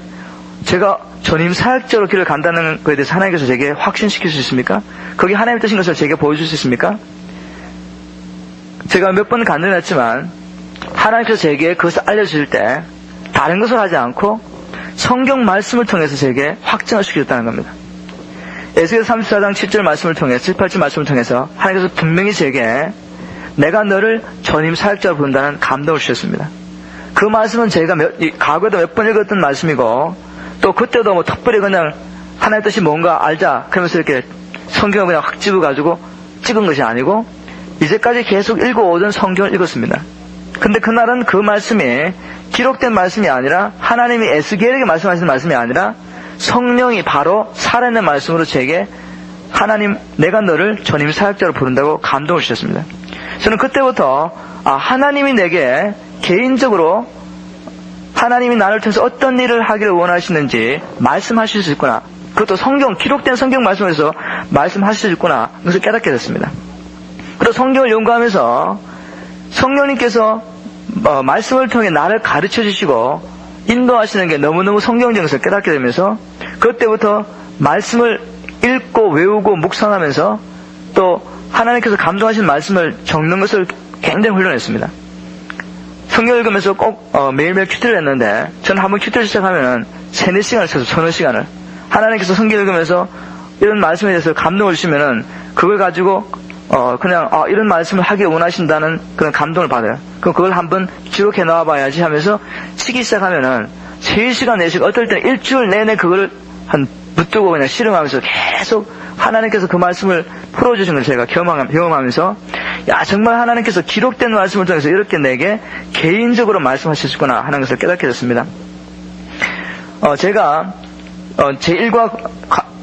제가 전임 사역자로 길을 간다는 것에 대해서 하나님께서 제게 확신시킬 수 있습니까? 거기 하나님의 뜻인 것을 제게 보여줄 수 있습니까? 제가 몇 번 간증했지만 하나님께서 제게 그것을 알려주실 때 다른 것을 하지 않고 성경 말씀을 통해서 제게 확증을 시켜줬다는 겁니다. 에스겔 34장 7절 말씀을 통해서 7, 8절 말씀을 통해서 하나님께서 분명히 제게 내가 너를 전임 사역자로 부른다는 감동을 주셨습니다. 그 말씀은 제가 과거에도 몇 번 읽었던 말씀이고 또 그때도 뭐 특별히 그냥 하나님의 뜻이 뭔가 알자 그러면서 이렇게 성경을 그냥 확 집어가지고 찍은 것이 아니고 이제까지 계속 읽어오던 성경을 읽었습니다. 근데 그날은 그 말씀이 기록된 말씀이 아니라 하나님이 에스겔에게 말씀하시는 말씀이 아니라 성령이 바로 살아있는 말씀으로 제게 하나님 내가 너를 전임 사역자로 부른다고 감동을 주셨습니다. 저는 그때부터 하나님이 내게 개인적으로 하나님이 나를 통해서 어떤 일을 하기를 원하시는지 말씀하실 수 있구나. 그것도 기록된 성경 말씀에서 말씀하실 수 있구나. 그것을 깨닫게 됐습니다. 그리고 성경을 연구하면서 성령님께서 말씀을 통해 나를 가르쳐 주시고 인도하시는 게 너무너무 성경적인 것을 깨닫게 되면서 그때부터 말씀을 읽고 외우고 묵상하면서 또 하나님께서 감동하신 말씀을 적는 것을 굉장히 훈련했습니다. 성경을 읽으면서 꼭 매일매일 큐티를 했는데 저는 한번 큐티를 시작하면 3-4시간을 써서 서너 시간을 하나님께서 성경을 읽으면서 이런 말씀에 대해서 감동을 주시면은 그걸 가지고 그냥 이런 말씀을 하기 원하신다는 그런 감동을 받아요. 그럼 그걸 한번 기록해 놔봐야지 하면서 치기 시작하면은 3시간, 4시간 어떨 때는 일주일 내내 그걸 붙들고 그냥 실험하면서 계속 하나님께서 그 말씀을 풀어주신 걸 제가 경험하면서 정말 하나님께서 기록된 말씀을 통해서 이렇게 내게 개인적으로 말씀하셨구나 하는 것을 깨닫게 됐습니다. 제가 제1과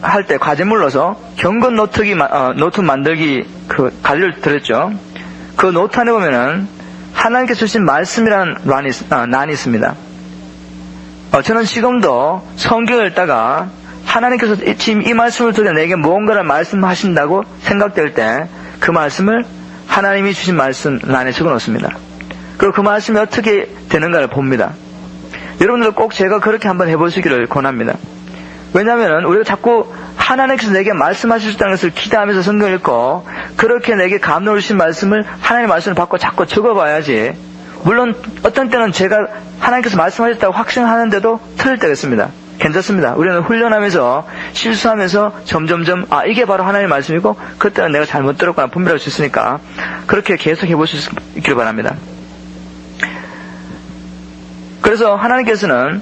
할 때 과제물로서 경건 노트 만들기 그 관리를 드렸죠. 그 노트 안에 보면은 하나님께서 주신 말씀이라는 난이 있습니다. 저는 지금도 성경을 읽다가 하나님께서 지금 이 말씀을 통해 내게 무언가를 말씀하신다고 생각될 때 그 말씀을 하나님이 주신 말씀 란에 적어놓습니다. 그리고 그 말씀이 어떻게 되는가를 봅니다. 여러분들 꼭 제가 그렇게 한번 해보시기를 권합니다. 왜냐하면 우리가 자꾸 하나님께서 내게 말씀하실 것을 기대하면서 성경을 읽고 그렇게 내게 감동을 주신 말씀을 하나님의 말씀을 받고 자꾸 적어봐야지. 물론 어떤 때는 제가 하나님께서 말씀하셨다고 확신하는데도 틀릴 때가 있습니다. 괜찮습니다. 우리는 훈련하면서 실수하면서 점점점 이게 바로 하나님의 말씀이고 그때는 내가 잘못 들었거나 분별할 수 있으니까 그렇게 계속 해보실 수 있기를 바랍니다. 그래서 하나님께서는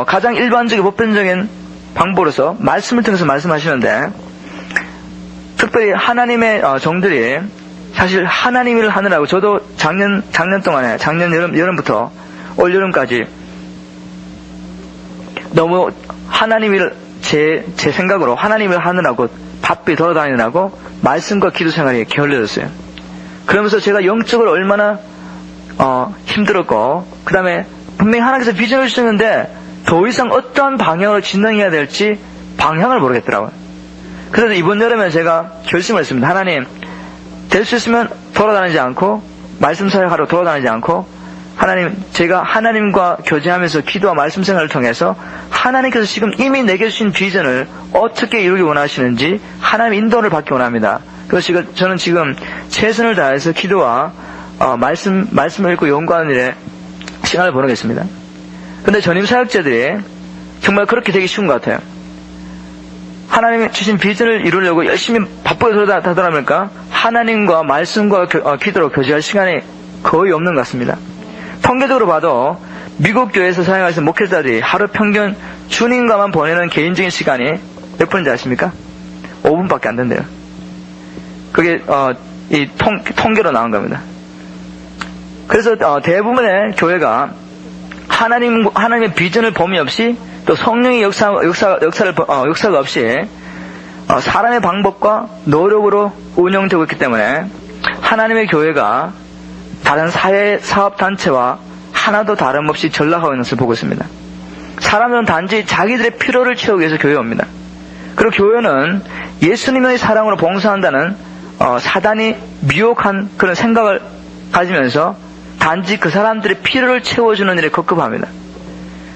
가장 일반적인 보편적인 방법으로서 말씀을 통해서 말씀하시는데 특별히 하나님의 종들이 사실 하나님 일을 하느라고 저도 작년 동안에 작년 여름부터 올 여름까지 너무 하나님 일을 제 생각으로 하나님 일을 하느라고 바삐 돌아다니느라고 말씀과 기도 생활이 게을러졌어요. 그러면서 제가 영적으로 얼마나 힘들었고 그 다음에 분명히 하나님께서 비전을 주셨는데 더 이상 어떠한 방향으로 진행해야 될지 방향을 모르겠더라고요. 그래서 이번 여름에 제가 결심을 했습니다. 하나님, 될 수 있으면 돌아다니지 않고 말씀 사역하러 돌아다니지 않고 하나님, 제가 하나님과 교제하면서 기도와 말씀 생활을 통해서 하나님께서 지금 이미 내게 주신 비전을 어떻게 이루기 원하시는지 하나님의 인도를 받기 원합니다. 그래서 저는 지금 최선을 다해서 기도와 말씀을 읽고 연구하는 일에 시간을 보내겠습니다. 근데 전임 사역자들이 정말 그렇게 되기 쉬운 것 같아요. 하나님이 주신 비전을 이루려고 열심히 바쁘게 돌아다니니까 하나님과 말씀과 기도로 교제할 시간이 거의 없는 것 같습니다. 통계적으로 봐도 미국 교회에서 사역하시는 목회자들이 하루 평균 주님과만 보내는 개인적인 시간이 몇 분인지 아십니까? 5분밖에 안 된대요. 그게 이 통계로 나온 겁니다. 그래서 대부분의 교회가 하나님의 비전을 범위 없이 또 성령의 역사가 없이 사람의 방법과 노력으로 운영되고 있기 때문에 하나님의 교회가 다른 사업단체와 하나도 다름없이 전락하고 있는 것을 보고 있습니다. 사람들은 단지 자기들의 필요를 채우기 위해서 교회에 옵니다. 그리고 교회는 예수님의 사랑으로 봉사한다는 사단이 미혹한 그런 생각을 가지면서 단지 그 사람들의 필요를 채워주는 일에 급급합니다.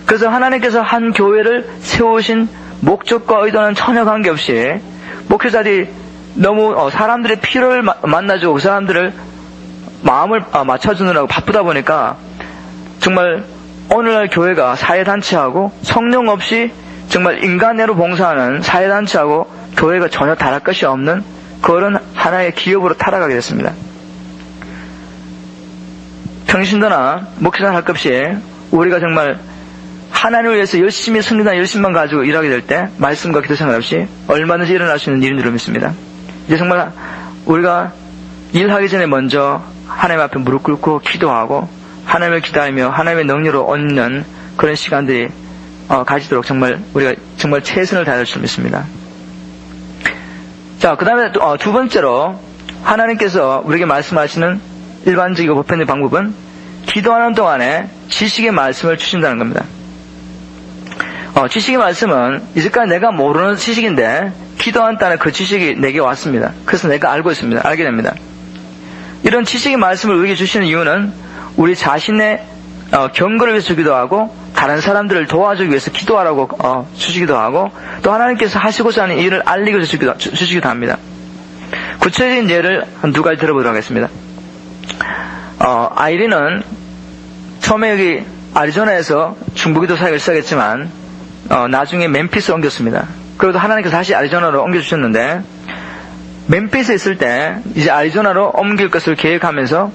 그래서 하나님께서 한 교회를 세우신 목적과 의도는 전혀 관계없이 목회자들이 너무 사람들의 필요를 만나주고 그 사람들을 마음을 맞춰주느라고 바쁘다 보니까 정말 오늘날 교회가 사회단체하고 성령 없이 정말 인간애로 봉사하는 사회단체하고 교회가 전혀 다를 것이 없는 그런 하나의 기업으로 타락하게 됐습니다. 평신도나 목회자 할 것 없이 우리가 정말 하나님을 위해서 열심히 승리나 열심만 가지고 일하게 될 때 말씀과 기도 생활 없이 얼마든지 일어날 수 있는 일인 줄 믿습니다. 이제 정말 우리가 일하기 전에 먼저 하나님 앞에 무릎 꿇고 기도하고 하나님을 기다리며 하나님의 능력으로 얻는 그런 시간들이 가지도록 정말 우리가 정말 최선을 다할 줄 믿습니다. 자, 그 다음에 두 번째로 하나님께서 우리에게 말씀하시는 일반적이고 보편적인 방법은 기도하는 동안에 지식의 말씀을 주신다는 겁니다. 지식의 말씀은 이제까지 내가 모르는 지식인데 기도한다는 그 지식이 내게 왔습니다. 그래서 내가 알고 있습니다. 알게 됩니다. 이런 지식의 말씀을 우리에게 주시는 이유는 우리 자신의 경건을 위해서 주기도 하고 다른 사람들을 도와주기 위해서 기도하라고 주시기도 하고 또 하나님께서 하시고자 하는 일을 알리기 위해서 주시기도 합니다. 구체적인 예를 한 두 가지 들어보도록 하겠습니다. 아이린은 처음에 여기 아리조나에서 중부기도 사역을 시작했지만 나중에 멤피스로 옮겼습니다. 그래도 하나님께서 다시 아리조나로 옮겨주셨는데 멤피스에 있을 때 이제 아리조나로 옮길 것을 계획하면서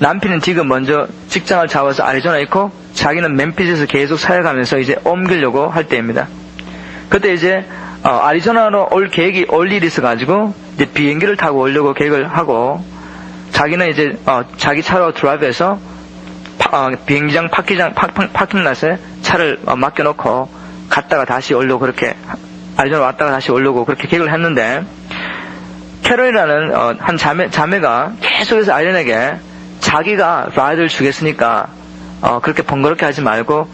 남편은 지금 먼저 직장을 잡아서 아리조나에 있고 자기는 멤피스에서 계속 사역하면서 이제 옮기려고 할 때입니다. 그때 이제 아리조나로 올 계획이 올 일이 있어가지고 이제 비행기를 타고 오려고 계획을 하고 자기는 이제 자기 차로 드라이브해서 비행기장 파킹랏에 차를 맡겨놓고 갔다가 다시 오려고 그렇게 아리조나 왔다가 다시 오려고 그렇게 계획을 했는데 캐롤이라는 한 자매가 계속해서 아이린에게 자기가 라이드를 주겠으니까 그렇게 번거롭게 하지 말고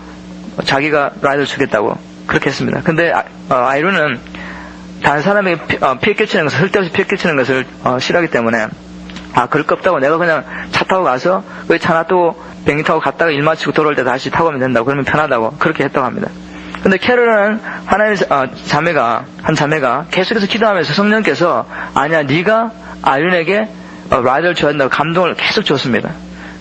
자기가 라이드를 주겠다고 그렇게 했습니다. 근데 아이린은 다른 사람에게 피해 끼치는 것을 쓸데없이 피해 끼치는 것을 싫어하기 때문에 그럴 거 없다고 내가 그냥 차 타고 가서 그 차 놔두고 비행기 타고 갔다가 일 마치고 돌아올 때 다시 타고 오면 된다고 그러면 편하다고 그렇게 했다고 합니다. 근데 캐롤은 하나님의 한 자매가 계속해서 기도하면서 성령께서 아니야 네가 아이린에게 라이드를 줘야 된다고 감동을 계속 줬습니다.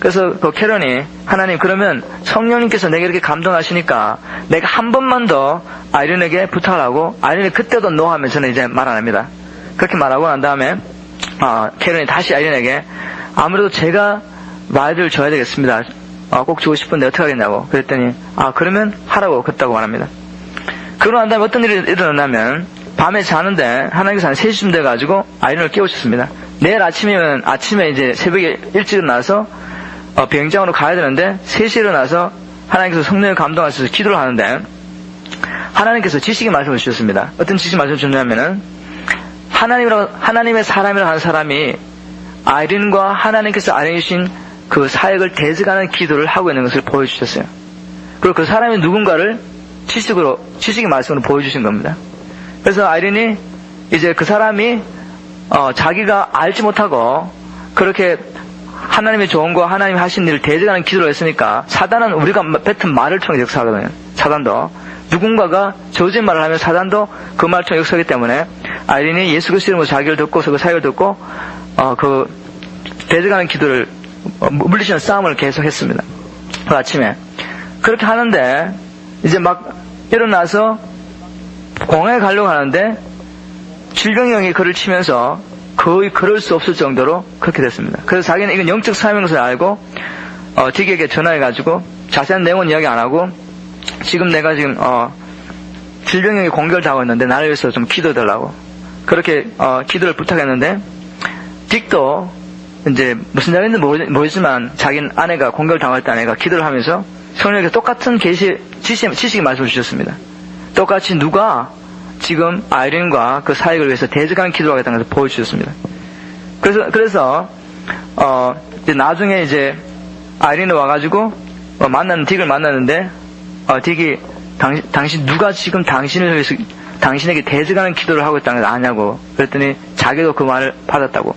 그래서 그 캐런이 하나님 그러면 성령님께서 내게 이렇게 감동하시니까 내가 한 번만 더 아이린에게 부탁을 하고 아이린이 그때도 노 하면 저는 이제 말 안 합니다. 그렇게 말하고 난 다음에 캐런이 다시 아이린에게 아무래도 제가 라이드를 줘야 되겠습니다. 꼭 주고 싶은데 어떻게 하겠냐고 그랬더니 그러면 하라고 그랬다고 말합니다. 그러고 난 다음에 어떤 일이 일어났냐면 밤에 자는데 하나님께서 한 3시쯤 돼가지고 아이린을 깨우셨습니다. 내일 아침에 이제 새벽에 일찍 일어나서 비행장으로 가야 되는데 3시에 일어나서 하나님께서 성령을 감동하셔서 기도를 하는데 하나님께서 지식의 말씀을 주셨습니다. 어떤 지식의 말씀을 주냐면은 하나님의 사람이라고 하는 사람이 아이린과 하나님께서 아이린 그 사역을 대적하는 기도를 하고 있는 것을 보여주셨어요. 그리고 그 사람이 누군가를 지식의 말씀으로 보여주신 겁니다. 그래서 아이린이 이제 그 사람이 자기가 알지 못하고 그렇게 하나님의 조언과 하나님이 하신 일을 대적하는 기도를 했으니까 사단은 우리가 뱉은 말을 통해 역사하거든요. 사단도 누군가가 저주의 말을 하면 사단도 그 말을 통해 역사하기 때문에 아이린이 예수 그리스도 이름으로 자기를 듣고 그 사역을 듣고 그 대적하는 기도를 물리치는 싸움을 계속했습니다. 그 아침에 그렇게 하는데 이제 막 일어나서 공항에 가려고 하는데 질병형이 그를 치면서 거의 걸을 수 없을 정도로 그렇게 됐습니다. 그래서 자기는 이건 영적 사명인 것을 알고 딕에게 전화해가지고 자세한 내용은 이야기 안 하고 지금 내가 지금 질병형이 공격을 당하고 있는데 나를 위해서 좀 기도해달라고 그렇게 기도를 부탁했는데 딕도 이제 무슨 일인지 모르지만 자기 아내가 공격을 당할 때 아내가 기도를 하면서 성령에게 똑같은 지식의 말씀을 주셨습니다. 똑같이 누가 지금 아이린과 그 사역을 위해서 대적하는 기도를 하겠다는 것을 보여주셨습니다. 그래서 이제 나중에 이제 아이린이 와가지고 딕을 만났는데 딕이 당신 누가 지금 당신을 위해서 당신에게 대적하는 기도를 하고 있다는 걸 아냐고 그랬더니 자기도 그 말을 받았다고.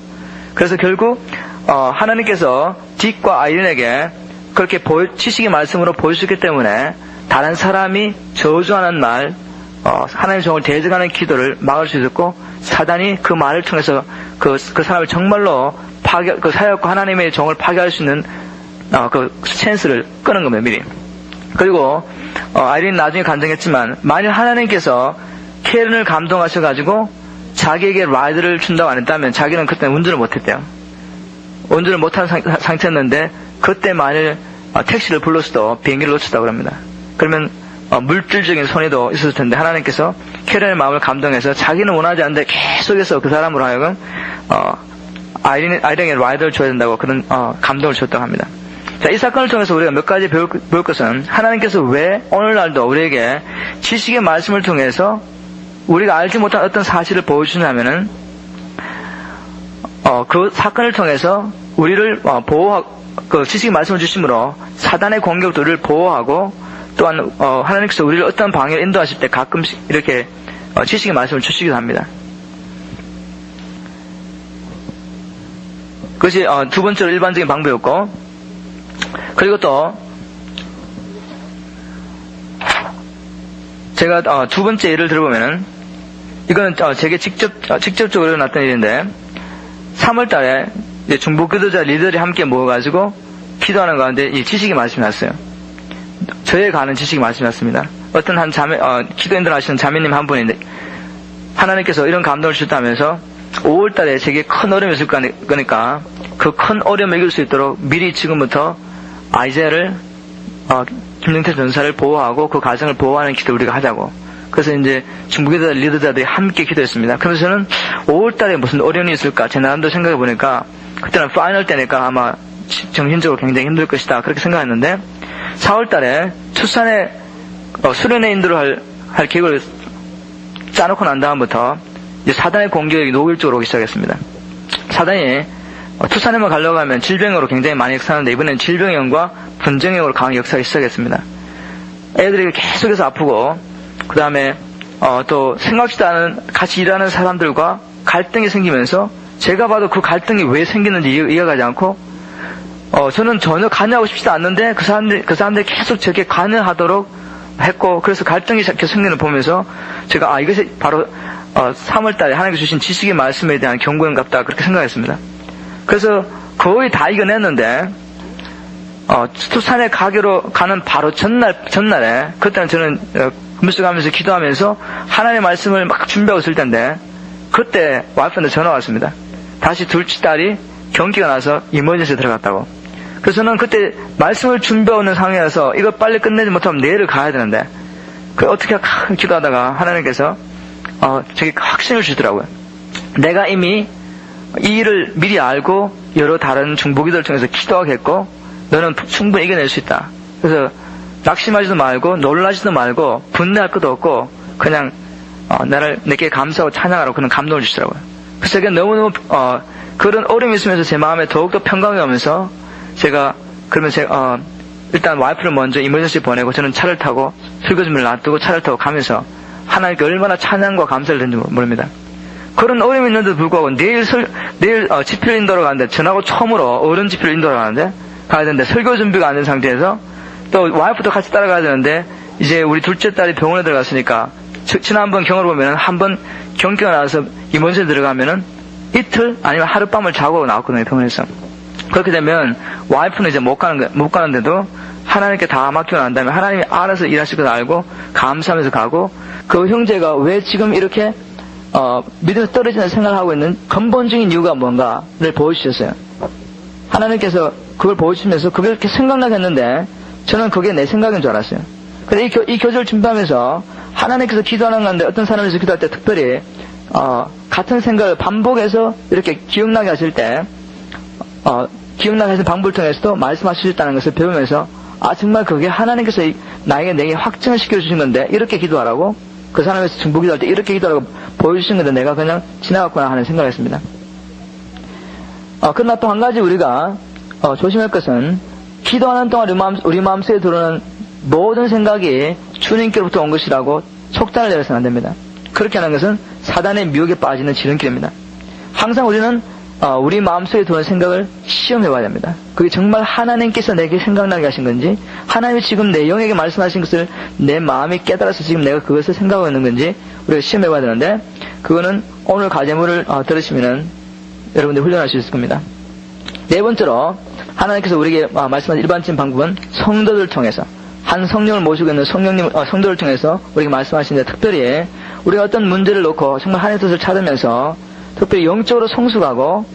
그래서 결국 하나님께서 딕과 아이린에게 그렇게 지식의 말씀으로 보여주셨기 때문에 다른 사람이 저주하는 말, 하나님의 종을 대적하는 기도를 막을 수 있었고, 사단이 그 말을 통해서 그 사람을 정말로 그 사역과 하나님의 종을 파괴할 수 있는 그 찬스를 끄는 겁니다, 미리. 그리고 아이린 나중에 간증했지만, 만일 하나님께서 캐런을 감동하셔가지고 자기에게 라이드를 준다고 안 했다면 자기는 그때 운전을 못했대요. 운전을 못한 상태였는데, 그때 만일 택시를 불렀어도 비행기를 놓쳤다고 합니다. 그러면 물질적인 손해도 있었을 텐데, 하나님께서 캐런의 마음을 감동해서 자기는 원하지 않는데 계속해서 그 사람으로 하여금 아이린에게 라이더를 줘야 된다고 그런 감동을 줬다고 합니다. 자, 이 사건을 통해서 우리가 몇 가지 배울 것은, 하나님께서 왜 오늘날도 우리에게 지식의 말씀을 통해서 우리가 알지 못한 어떤 사실을 보여주냐면은, 그 사건을 통해서 우리를 보호하고, 그 지식의 말씀을 주심으로 사단의 공격도 우리를 보호하고, 또한 하나님께서 우리를 어떤 방향으로 인도하실 때 가끔씩 이렇게 지식의 말씀을 주시기도 합니다. 그것이 두 번째로 일반적인 방법이었고, 그리고 또 제가 두 번째 예를 들어보면은, 이거는 제게 직접적으로 일어났던 일인데, 3월 달에 중보 기도자 리더들이 함께 모여가지고 기도하는 가운데 이 지식의 말씀이 났어요. 저에 관한 지식이 말씀이 났습니다. 어떤 한 기도 인도하시는 자매님 한 분인데, 하나님께서 이런 감동을 주셨다면서 5월 달에 제게 큰 어려움이 있을 거니까 그 큰 어려움을 이길 수 있도록 미리 지금부터 아이제를 김정태 전사를 보호하고 그 가정을 보호하는 기도 우리가 하자고. 그래서 이제 중부기도자 리더자들이 함께 기도했습니다. 그래서 저는 5월달에 무슨 어려움이 있을까 제 나름대로 생각해 보니까, 그때는 파이널 때니까 아마 정신적으로 굉장히 힘들 것이다 그렇게 생각했는데, 4월달에 투싼에 수련회 인도를 할 계획을 짜놓고 난 다음부터 이제 사단의 공격이 노골적으로 오기 시작했습니다. 사단이 투싼에만 가려고 하면 질병으로 굉장히 많이 역사하는데, 이번엔 질병형과 분쟁형으로 강하게 역사하기 시작했습니다. 애들이 계속해서 아프고, 그 다음에 또 생각지도 않은 같이 일하는 사람들과 갈등이 생기면서, 제가 봐도 그 갈등이 왜 생기는지 이해가지 않고, 저는 전혀 관여하고 싶지도 않는데 그 사람들이 계속 저게 관여하도록 했고, 그래서 갈등이 계속 생기는 걸 보면서 제가 이것이 바로 3월달에 하나님께서 주신 지식의 말씀에 대한 경고인갑다 그렇게 생각했습니다. 그래서 거의 다 이겨냈는데, 투산에 가기로 가는 바로 전날에, 그때는 저는 금수 가면서 기도하면서 하나님의 말씀을 막 준비하고 있을 텐데, 그때 와이프한테 전화가 왔습니다. 다시 둘째 딸이 경기가 나서 이머전시에 들어갔다고. 그래서 저는 그때 말씀을 준비하고 있는 상황이라서 이거 빨리 끝내지 못하면 내일을 가야 되는데, 어떻게 기도하다가 하나님께서 저기 확신을 주더라고요. 내가 이미 이 일을 미리 알고 여러 다른 중보기도를 통해서 기도하겠고, 너는 충분히 이겨낼 수 있다. 그래서 낙심하지도 말고 놀라지도 말고 분노할 것도 없고 그냥 내게 감사하고 찬양하라고 그런 감동을 주시더라고요. 그래서 제가 너무너무 그런 어려움이 있으면서 제 마음에 더욱더 평강이 오면서, 그러면 제가 일단 와이프를 먼저 이머전시 보내고 저는 차를 타고 설교 준비를 놔두고 차를 타고 가면서 하나님께 얼마나 찬양과 감사를 드는지 모릅니다. 그런 어려움이 있는데도 불구하고 내일 집회를 인도하러 가는데, 전하고 처음으로 어른 집회를 인도하러 가야 되는데 설교 준비가 안 된 상태에서 또 와이프도 같이 따라가야 되는데, 이제 우리 둘째 딸이 병원에 들어갔으니까 지난번 경험을 보면은 한번 경기가 나서 이머전시에 들어가면은 이틀 아니면 하룻밤을 자고 나왔거든요, 병원에서. 그렇게 되면 와이프는 이제 못 가는데도 하나님께 다 맡기고 난 다음에 하나님이 알아서 일하실 걸 알고 감사하면서 가고, 그 형제가 왜 지금 이렇게 믿음에서 떨어지는 생각을 하고 있는 근본적인 이유가 뭔가를 보여주셨어요. 하나님께서 그걸 보여주시면서 그게 이렇게 생각나게 했는데, 저는 그게 내 생각인 줄 알았어요. 그래서 이 교제를 준비하면서 하나님께서 기도하는 건데, 어떤 사람에서 기도할 때 특별히 같은 생각을 반복해서 이렇게 기억나게 하실 때, 기억나게 하시는 방법을 통해서도 말씀하셨다는 것을 배우면서, 정말 그게 하나님께서 내게 확증을 시켜주신 건데, 이렇게 기도하라고, 그 사람에서 중보 기도할 때 이렇게 기도하라고 보여주신 건데 내가 그냥 지나갔구나 하는 생각을 했습니다. 그러나 또 한 가지 우리가 조심할 것은, 기도하는 동안 우리 마음속에 들어오는 모든 생각이 주님께로부터 온 것이라고 속단을 내려서는 안 됩니다. 그렇게 하는 것은 사단의 미혹에 빠지는 지름길입니다. 항상 우리는 우리 마음속에 드는 생각을 시험해봐야 됩니다. 그게 정말 하나님께서 내게 생각나게 하신 건지, 하나님이 지금 내 영에게 말씀하신 것을 내 마음이 깨달아서 지금 내가 그것을 생각하고 있는 건지 우리가 시험해봐야 되는데, 그거는 오늘 과제물을 들으시면은 여러분들 훈련할 수 있을 겁니다. 네 번째로 하나님께서 우리에게 말씀하신 일반적인 방법은 성도들을 통해서, 한 성령을 모시고 있는 성도를 통해서 우리에게 말씀하시는데, 특별히 우리가 어떤 문제를 놓고 정말 하나님의 뜻을 찾으면서 특별히 영적으로 성숙하고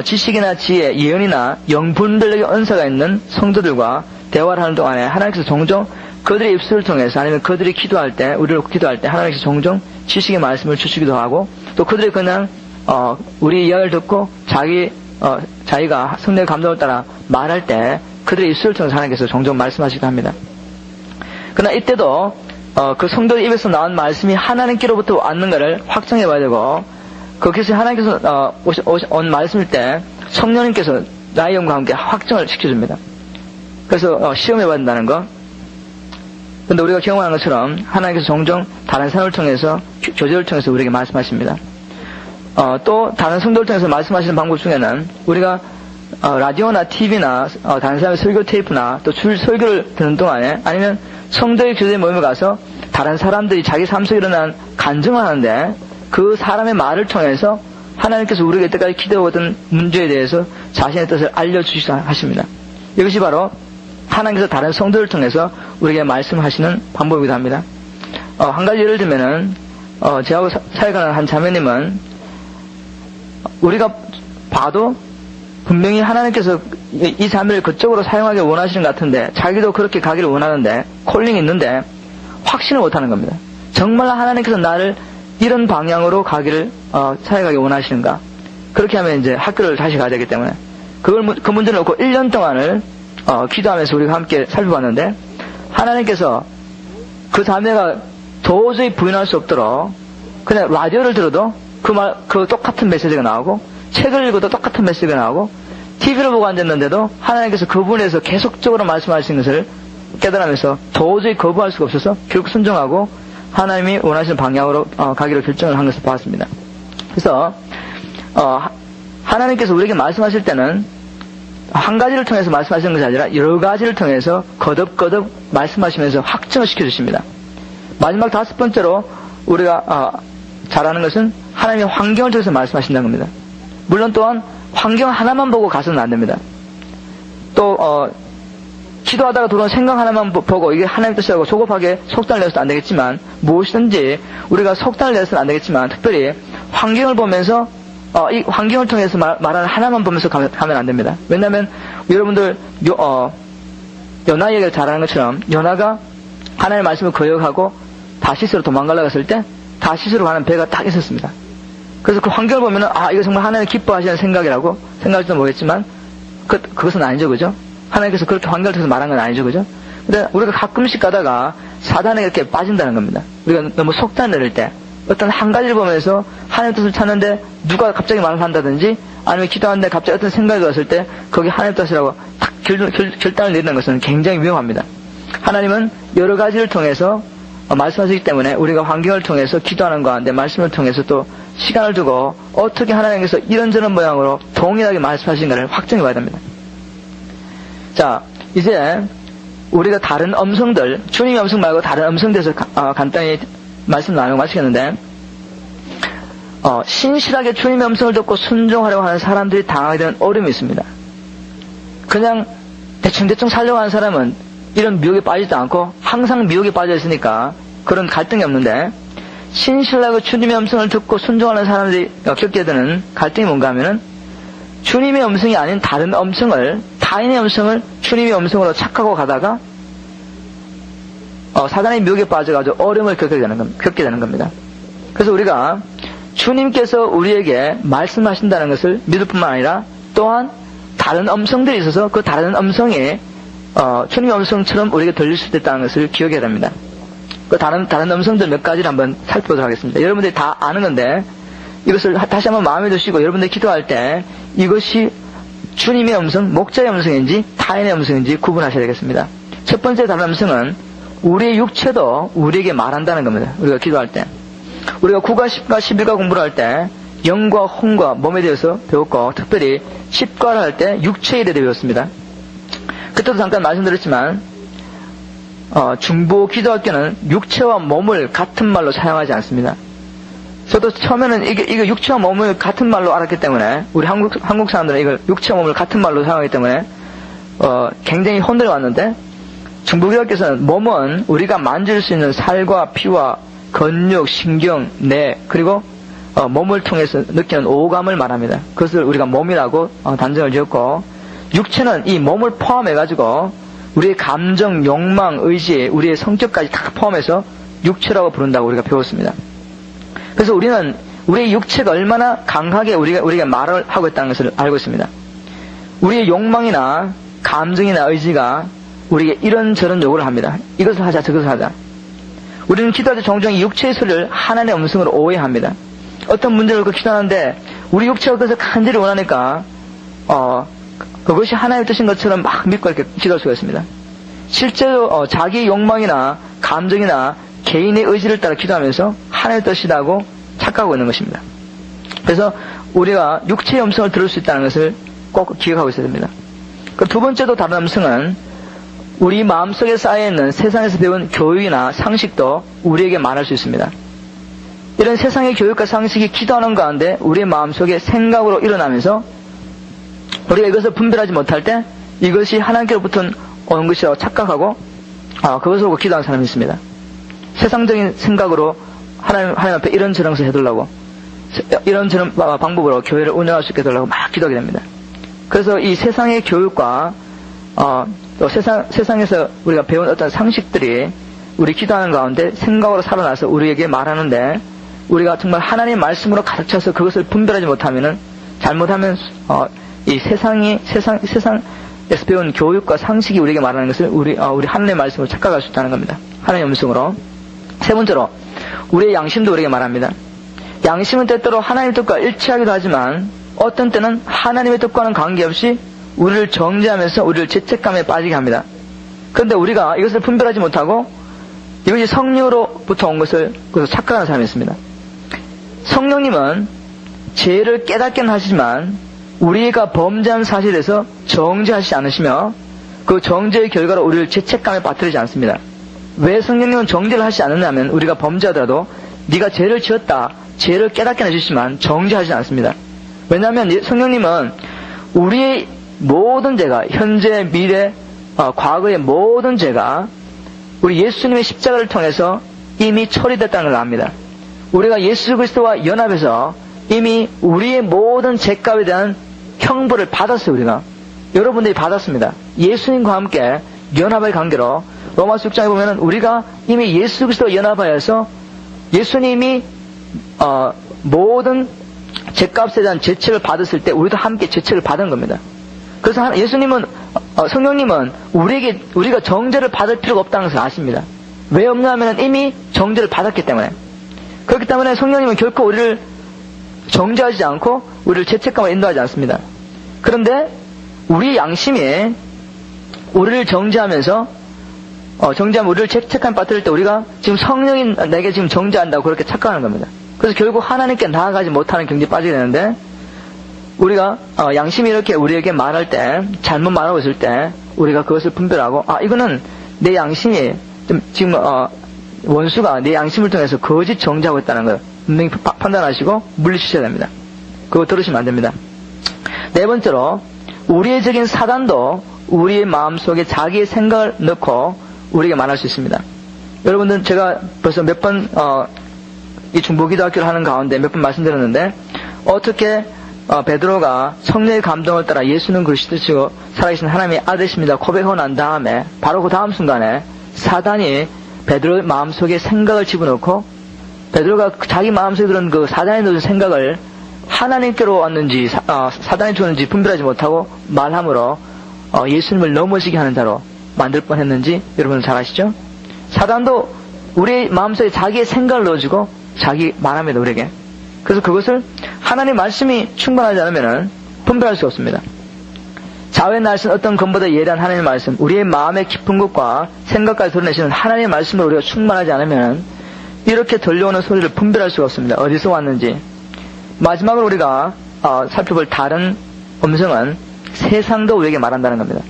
지식이나 지혜, 예언이나 영분별력의 은사가 있는 성도들과 대화를 하는 동안에 하나님께서 종종 그들의 입술을 통해서, 아니면 그들이 기도할 때, 우리를 놓고 기도할 때 하나님께서 종종 지식의 말씀을 주시기도 하고, 또 그들이 그냥 우리 이야기를 듣고 자기가 성령의 감동을 따라 말할 때 그들의 입술을 통해서 하나님께서 종종 말씀하시기도 합니다. 그러나 이때도 그 성도의 입에서 나온 말씀이 하나님께로부터 왔는가를 확정해 봐야 되고, 그것이 하나님께서 온 말씀일 때 성령님께서 나의 영과 함께 확정을 시켜줍니다. 그래서 시험해 봐야 된다는 거. 근데 우리가 경험하는 것처럼 하나님께서 종종 다른 사람을 통해서, 교제를 통해서 우리에게 말씀하십니다. 또 다른 성도를 통해서 말씀하시는 방법 중에는 우리가 라디오나 TV나 다른 사람의 설교 테이프나 또 설교를 듣는 동안에, 아니면 성도의 교제 모임에 가서 다른 사람들이 자기 삶 속에 일어난 간증을 하는데, 그 사람의 말을 통해서 하나님께서 우리에게 이때까지 기도하던 문제에 대해서 자신의 뜻을 알려주시다 하십니다. 이것이 바로 하나님께서 다른 성도를 통해서 우리에게 말씀하시는 방법이기도 합니다. 한 가지 예를 들면은 저하고 사역하는 한 자매님은 우리가 봐도 분명히 하나님께서 이 자매를 그쪽으로 사용하기 원하시는 것 같은데, 자기도 그렇게 가기를 원하는데, 콜링이 있는데 확신을 못하는 겁니다. 정말 하나님께서 나를 이런 방향으로 가기를 사역하기 원하시는가? 그렇게 하면 이제 학교를 다시 가야 되기 때문에 그 문제를 놓고 1년 동안을 기도하면서 우리가 함께 살펴봤는데, 하나님께서 그 자매가 도저히 부인할 수 없도록 그냥 라디오를 들어도 그 똑같은 메시지가 나오고, 책을 읽어도 똑같은 메시지가 나오고, TV를 보고 앉았는데도 하나님께서 그 부분에서 계속적으로 말씀하시는 것을 깨달으면서 도저히 거부할 수가 없어서 결국 순종하고 하나님이 원하시는 방향으로 가기로 결정을 한 것을 보았습니다. 그래서 하나님께서 우리에게 말씀하실 때는 한 가지를 통해서 말씀하시는 것이 아니라 여러 가지를 통해서 거듭거듭 말씀하시면서 확정을 시켜주십니다. 마지막 다섯 번째로 우리가 잘하는 것은 하나님의 환경을 통해서 말씀하신다는 겁니다. 물론 또한 환경 하나만 보고 가서는 안 됩니다. 또 기도하다가 들어온 생각 하나만 보고 이게 하나님 뜻이라고 조급하게 속단을 내서도 안 되겠지만, 무엇이든지 우리가 속단을 내서는 안 되겠지만, 특별히 환경을 보면서 이 환경을 통해서 말하는 하나만 보면서 가면 안 됩니다. 왜냐하면 여러분들 연하 얘기를 잘하는 것처럼, 연하가 하나님의 말씀을 거역하고 다시스로 도망가려고 했을 때 다시스로 가는 배가 딱 있었습니다. 그래서 그 환경을 보면은 이거 정말 하나님 기뻐하시는 생각이라고 생각할지도 모르겠지만 그것은 아니죠, 그죠? 하나님께서 그렇게 환경을 통해서 말한 건 아니죠, 그죠? 근데 우리가 가끔씩 가다가 사단에 이렇게 빠진다는 겁니다. 우리가 너무 속단 내릴 때 어떤 한 가지를 보면서 하나님 뜻을 찾는데 누가 갑자기 말을 한다든지, 아니면 기도하는데 갑자기 어떤 생각이 왔을 때 거기 하나님 뜻이라고 딱 결단을 내리는 것은 굉장히 위험합니다. 하나님은 여러 가지를 통해서 말씀하시기 때문에 우리가 환경을 통해서 기도하는 가운데 말씀을 통해서 또 시간을 두고 어떻게 하나님께서 이런저런 모양으로 동일하게 말씀하시는가를 확정해 봐야 됩니다. 자, 이제 우리가 다른 음성들, 주님의 음성 말고 다른 음성에 대해서 간단히 말씀 나누고 마치겠는데, 신실하게 주님의 음성을 듣고 순종하려고 하는 사람들이 당하게 되는 어려움이 있습니다. 그냥 대충 살려고 하는 사람은 이런 미혹에 빠지지도 않고 항상 미혹에 빠져 있으니까 그런 갈등이 없는데, 신실하게 주님의 음성을 듣고 순종하는 사람들이 겪게 되는 갈등이 뭔가 하면은, 주님의 음성이 아닌 다른 음성을, 타인의 음성을 주님의 음성으로 착하고 가다가 사단의 미혹에 빠져가지고 어려움을 겪게 되는 겁니다. 그래서 우리가 주님께서 우리에게 말씀하신다는 것을 믿을 뿐만 아니라 또한 다른 음성들이 있어서 그 다른 음성이 주님의 음성처럼 우리에게 들릴 수도 있다는 것을 기억해야 됩니다. 그 다른 음성들 몇 가지를 한번 살펴보도록 하겠습니다. 여러분들이 다 아는 건데 이것을 다시 한번 마음에 두시고 여러분들이 기도할 때 이것이 주님의 음성, 목자의 음성인지 타인의 음성인지 구분하셔야 되겠습니다. 첫 번째 다른 음성은 우리의 육체도 우리에게 말한다는 겁니다. 우리가 기도할 때. 우리가 9과 10과 11과 공부를 할 때 영과 혼과 몸에 대해서 배웠고, 특별히 십과를 할 때 육체에 대해 배웠습니다. 그때도 잠깐 말씀드렸지만, 중보 기도학교는 육체와 몸을 같은 말로 사용하지 않습니다. 저도 처음에는 이게 육체와 몸을 같은 말로 알았기 때문에, 우리 한국 사람들은 이걸 육체와 몸을 같은 말로 사용하기 때문에, 굉장히 혼돈이 왔는데, 중보 기도학교에서는 몸은 우리가 만질 수 있는 살과 피와 근육, 신경, 뇌, 그리고 몸을 통해서 느끼는 오감을 말합니다. 그것을 우리가 몸이라고 단정을 지었고, 육체는 이 몸을 포함해가지고 우리의 감정, 욕망, 의지, 우리의 성격까지 다 포함해서 육체라고 부른다고 우리가 배웠습니다. 그래서 우리는 우리의 육체가 얼마나 강하게 우리가 말을 하고 있다는 것을 알고 있습니다. 우리의 욕망이나 감정이나 의지가 우리에게 이런저런 요구를 합니다. 이것을 하자, 저것을 하자. 우리는 기도할 때 종종 이 육체의 소리를 하나님의 음성으로 오해합니다. 어떤 문제를 갖고 기도하는데 우리 육체가 그것을 간절히 원하니까 그것이 하나님의 뜻인 것처럼 막 믿고 이렇게 기도할 수가 있습니다. 실제로 자기의 욕망이나 감정이나 개인의 의지를 따라 기도하면서 하나님의 뜻이라고 착각하고 있는 것입니다. 그래서 우리가 육체의 음성을 들을 수 있다는 것을 꼭 기억하고 있어야 됩니다. 그 두 번째도 다른 음성은 우리 마음속에 쌓여있는 세상에서 배운 교육이나 상식도 우리에게 말할 수 있습니다. 이런 세상의 교육과 상식이 기도하는 가운데 우리의 마음속에 생각으로 일어나면서 우리가 이것을 분별하지 못할 때 이것이 하나님께로부터 오는 것이라고 착각하고 그것을 보고 기도하는 사람이 있습니다. 세상적인 생각으로 하나님 앞에 이런저런 것을 해달라고, 이런저런 방법으로 교회를 운영할 수 있게 해달라고 막 기도하게 됩니다. 그래서 이 세상의 교육과 또 세상에서 우리가 배운 어떤 상식들이 우리 기도하는 가운데 생각으로 살아나서 우리에게 말하는데, 우리가 정말 하나님의 말씀으로 가득 차서 그것을 분별하지 못하면은, 잘못하면 이 세상에서 배운 교육과 상식이 우리에게 말하는 것을 우리 하나님의 말씀으로 착각할 수 있다는 겁니다. 하나님의 음성으로. 세 번째로 우리의 양심도 우리에게 말합니다. 양심은 때때로 하나님의 뜻과 일치하기도 하지만 어떤 때는 하나님의 뜻과는 관계없이 우리를 정죄하면서 우리를 죄책감에 빠지게 합니다. 그런데 우리가 이것을 분별하지 못하고 이것이 성령으로부터 온 것을 그래서 착각하는 사람이 있습니다. 성령님은 죄를 깨닫게는 하시지만 우리가 범죄한 사실에 대해서 정죄하시지 않으시며 그 정죄의 결과로 우리를 죄책감에 빠뜨리지 않습니다. 왜 성령님은 정죄를 하시지 않느냐면 우리가 범죄하더라도 네가 죄를 지었다, 죄를 깨닫게 해주시지만 정죄하지 않습니다. 왜냐하면 성령님은 우리의 모든 죄가, 현재, 미래, 과거의 모든 죄가 우리 예수님의 십자가를 통해서 이미 처리됐다는 걸 압니다. 우리가 예수 그리스도와 연합해서 이미 우리의 모든 죄값에 대한 형벌을 받았어요. 우리가 여러분들이 받았습니다. 예수님과 함께 연합의 관계로 로마서 6장에 보면은 우리가 이미 예수 그리스도와 연합하여서 예수님이 모든 죄값에 대한 죄책을 받았을 때 우리도 함께 죄책을 받은 겁니다. 그래서 예수님은 성령님은 우리가 정죄를 받을 필요가 없다는 것을 아십니다. 왜 없냐면 이미 정죄를 받았기 때문에. 그렇기 때문에 성령님은 결코 우리를 정죄하지 않고 우리를 죄책감으로 인도하지 않습니다. 그런데 우리 양심이 우리를 정죄하면서 정죄하면 우리를 죄책감에 빠뜨릴 때 우리가 지금 성령이 내게 지금 정죄한다고 그렇게 착각하는 겁니다. 그래서 결국 하나님께 나아가지 못하는 경지에 빠지게 되는데, 우리가 양심이 이렇게 우리에게 말할 때, 잘못 말하고 있을 때 우리가 그것을 분별하고 이거는 내 양심이 지금 원수가 내 양심을 통해서 거짓 정죄하고 있다는 걸 분명히 판단하시고 물리치셔야 됩니다. 그거 들으시면 안 됩니다. 네 번째로 우리의 적인 사단도 우리의 마음속에 자기의 생각을 넣고 우리에게 말할 수 있습니다. 여러분들 제가 벌써 몇 번 이 중보기도학교를 하는 가운데 몇 번 말씀드렸는데, 어떻게 베드로가 성령의 감동을 따라 예수는 그리스도시고 살아계신 하나님의 아들이십니다 고백하고 난 다음에 바로 그 다음 순간에 사단이 베드로의 마음속에 생각을 집어넣고, 베드로가 자기 마음속에 들은 그 사단이 넣은 생각을 하나님께로 왔는지 사단이 주었는지 분별하지 못하고 말함으로 예수님을 넘어지게 하는 자로 만들 뻔했는지 여러분 잘 아시죠? 사단도 우리 마음속에 자기의 생각을 넣어주고 자기 말합니다, 우리에게. 그래서 그것을 하나님 말씀이 충만하지 않으면 분별할 수 없습니다. 자외 날선 어떤 것보다 예리한 하나님의 말씀, 우리의 마음의 깊은 것과 생각까지 드러내시는 하나님의 말씀을 우리가 충만하지 않으면 이렇게 들려오는 소리를 분별할 수가 없습니다. 어디서 왔는지. 마지막으로 우리가 살펴볼 다른 음성은 세상도 우리에게 말한다는 겁니다.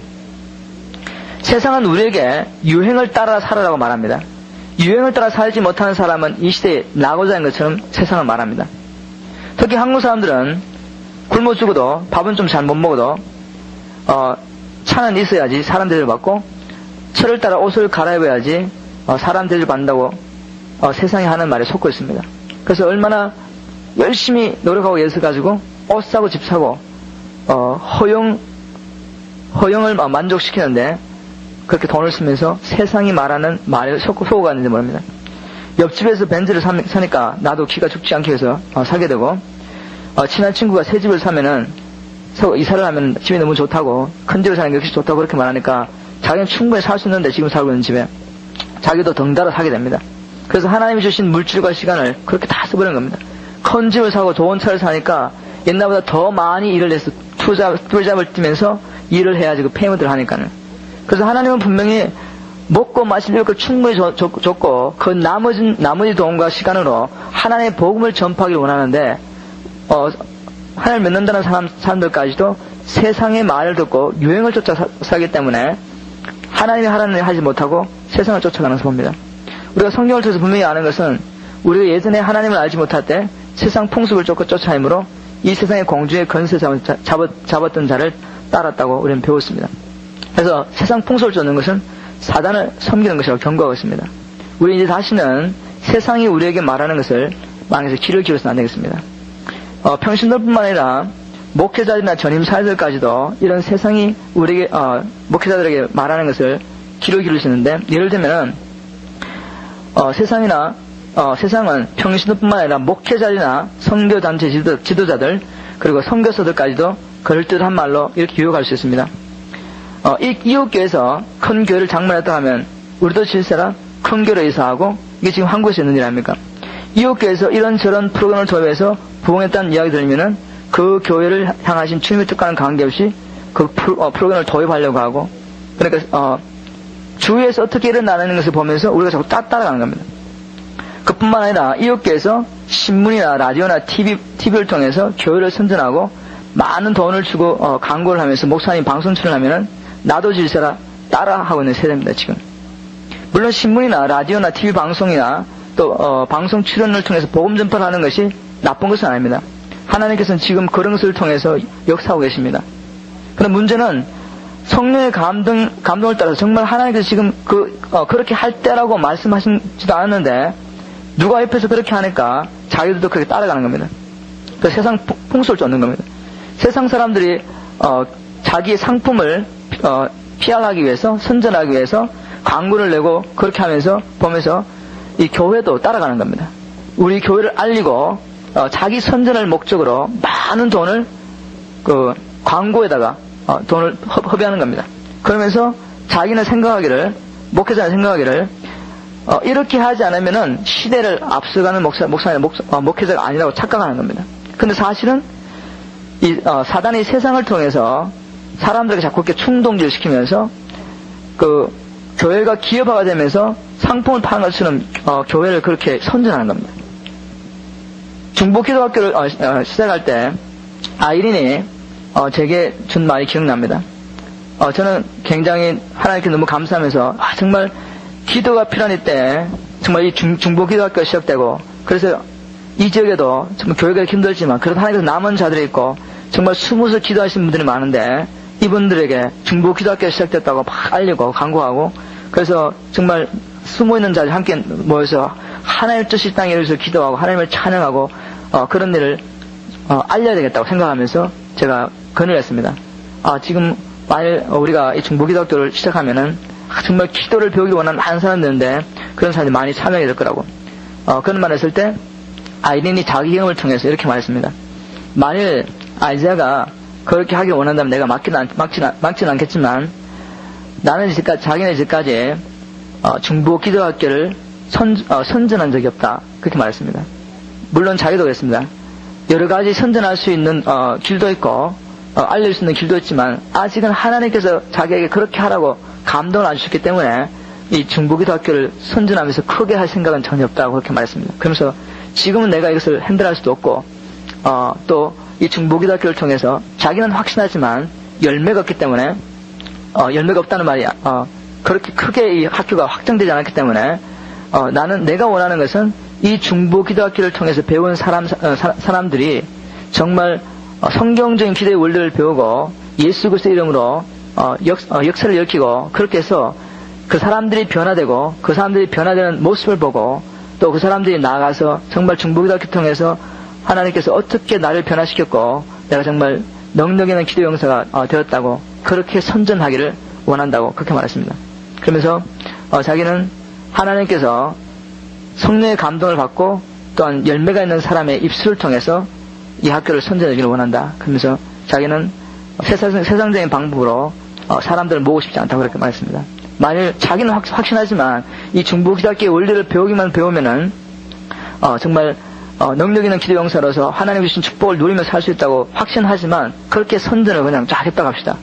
세상은 우리에게 유행을 따라 살아라고 말합니다. 유행을 따라 살지 못하는 사람은 이 시대에 나고자 하는 것처럼 세상을 말합니다. 특히 한국 사람들은 굶어 죽어도 밥은 좀 잘 못 먹어도 차는 있어야지 사람 대접받고 철을 따라 옷을 갈아입어야지 사람 대접받는다고 세상이 하는 말에 속고 있습니다. 그래서 얼마나 열심히 노력하고 애써 가지고 옷 사고 집 사고 허영을 만족시키는데 그렇게 돈을 쓰면서 세상이 말하는 말에 속고 가는지 모릅니다. 옆집에서 벤츠를 사니까 나도 기가 죽지 않게 해서 사게 되고 친한 친구가 새 집을 사면은 이사를 하면 집이 너무 좋다고 큰 집을 사는 게 역시 좋다고 그렇게 말하니까 자기는 충분히 살 수 있는데 지금 살고 있는 집에 자기도 덩달아 사게 됩니다. 그래서 하나님이 주신 물질과 시간을 그렇게 다 써버리는 겁니다. 큰 집을 사고 좋은 차를 사니까 옛날보다 더 많이 일을 해서 투잡을 뛰면서 일을 해야지 그 페이먼트를 하니까는. 그래서 하나님은 분명히 먹고 마실 걸 충분히 줬고 그 나머지 돈과 시간으로 하나님의 복음을 전파하기를 원하는데 하나님을 믿는다는 사람들까지도 세상의 말을 듣고 유행을 쫓아 살기 때문에 하나님이 하라는 일 하지 못하고 세상을 쫓아가는 것을 봅니다. 우리가 성경을 통해서 분명히 아는 것은 우리가 예전에 하나님을 알지 못할 때 세상 풍습을 쫓아다니므로 이 세상의 공주의 건세 잡았던 자를 따랐다고 우리는 배웠습니다. 그래서 세상 풍습을 쫓는 것은 사단을 섬기는 것이라고 경고하고 있습니다. 우리 이제 다시는 세상이 우리에게 말하는 것을 망해서 귀를 기울여서는 안 되겠습니다. 평신도뿐만 아니라 목회자들이나 전임 사회들까지도 이런 세상이 우리에게 목회자들에게 말하는 것을 귀를 기울이시는데, 예를 들면은 세상은 평신도뿐만 아니라 목회자들이나 선교단체 지도자들 그리고 선교사들까지도 그럴듯한 말로 이렇게 유혹할 수 있습니다. 이웃교회에서 큰 교회를 장만했다 하면 우리도 질세라 큰 교회로 이사하고, 이게 지금 한국에서 있는 일 아닙니까? 이웃교회에서 이런저런 프로그램을 도입해서 부흥했다는 이야기 들으면은 그 교회를 향하신 주님의 뜻과는 관계없이 그 프로그램을 도입하려고 하고, 그러니까 주위에서 어떻게 일어나는 것을 보면서 우리가 자꾸 따라가는 겁니다. 그뿐만 아니라 이웃교회에서 신문이나 라디오나 TV를 통해서 교회를 선전하고 많은 돈을 주고 광고를 하면서 목사님 방송 출연하면은 나도 질세라 따라하고 있는 세대입니다, 지금. 물론 신문이나 라디오나 TV 방송이나 또 방송 출연을 통해서 복음 전파를 하는 것이 나쁜 것은 아닙니다. 하나님께서는 지금 그런 것을 통해서 역사하고 계십니다. 그런데 문제는 성령의 감동을 따라서 정말 하나님께서 지금 그렇게 할 때라고 말씀하시지도 않았는데 누가 옆에서 그렇게 하니까 자기들도 그렇게 따라가는 겁니다. 그 세상 풍습을 쫓는 겁니다. 세상 사람들이 자기의 상품을 PR하기 위해서, 선전하기 위해서 광고를 내고 그렇게 하면서 보면서 이 교회도 따라가는 겁니다. 우리 교회를 알리고 자기 선전을 목적으로 많은 돈을 그 광고에다가 돈을 허비하는 겁니다. 그러면서 자기는 생각하기를, 목회자는 생각하기를 이렇게 하지 않으면은 시대를 앞서가는 목회자가 아니라고 착각하는 겁니다. 근데 사실은 이 사단이 세상을 통해서 사람들에게 자꾸 이렇게 충동질 시키면서 그 교회가 기업화가 되면서 상품을 파는 것처럼 교회를 그렇게 선전하는 겁니다. 중보기도학교를 시작할 때 아이린이 제게 준 말이 기억납니다. 저는 굉장히 하나님께 너무 감사하면서 정말 기도가 필요한 이때 정말 이 중보기도학교가 시작되고, 그래서 이 지역에도 정말 교회가 힘들지만 그래도 하나님께서 남은 자들이 있고 정말 숨어서 기도하시는 분들이 많은데 이분들에게 중보기도학교가 시작됐다고 막 알리고 광고하고, 그래서 정말 숨어있는 자들이 함께 모여서 하나님의 뜻이 땅에 이루어져서 기도하고 하나님을 찬양하고 그런 일을 알려야 되겠다고 생각하면서 제가 건의를 했습니다. 지금 만일 우리가 이 중보기도학교를 시작하면은 정말 기도를 배우기 원하는 많은 사람들인데 그런 사람들이 많이 참여하게 될 거라고 그런 말을 했을 때 아이린이 자기 경험을 통해서 이렇게 말했습니다. 만일 아이자가 그렇게 하길 원한다면 내가 막지는 않겠지만 나는 이제까지, 자기네 이제까지 중보기도학교를 선전한 적이 없다, 그렇게 말했습니다. 물론 자기도 그랬습니다. 여러 가지 선전할 수 있는 길도 있고 알릴 수 있는 길도 있지만 아직은 하나님께서 자기에게 그렇게 하라고 감동을 안 주셨기 때문에 이 중보기도학교를 선전하면서 크게 할 생각은 전혀 없다고 그렇게 말했습니다. 그러면서 지금은 내가 이것을 핸들할 수도 없고 또 이 중보기도학교를 통해서 자기는 확신하지만 열매가 없기 때문에 열매가 없다는 말이 그렇게 크게 이 학교가 확장되지 않았기 때문에 내가 원하는 것은 이 중보기도학교를 통해서 배운 사람들이 정말 성경적인 기도의 원리를 배우고 예수 그리스도의 이름으로 역사를 일으키고 그렇게 해서 그 사람들이 변화되고 그 사람들이 변화되는 모습을 보고 또 그 사람들이 나아가서 정말 중보기도학교를 통해서 하나님께서 어떻게 나를 변화시켰고 내가 정말 능력 있는 기도 용사가 되었다고 그렇게 선전하기를 원한다고 그렇게 말했습니다. 그러면서 자기는 하나님께서 성령의 감동을 받고 또한 열매가 있는 사람의 입술을 통해서 이 학교를 선전하기를 원한다. 그러면서 자기는 세상적인 방법으로 사람들을 모으고 싶지 않다고 그렇게 말했습니다. 만일 자기는 확신하지만 이 중보기도학교의 원리를 배우면은 정말 능력 있는 기도 용사로서 하나님 주신 축복을 누리며 살 수 있다고 확신하지만 그렇게 선전을 그냥 쫙 했다고 합시다.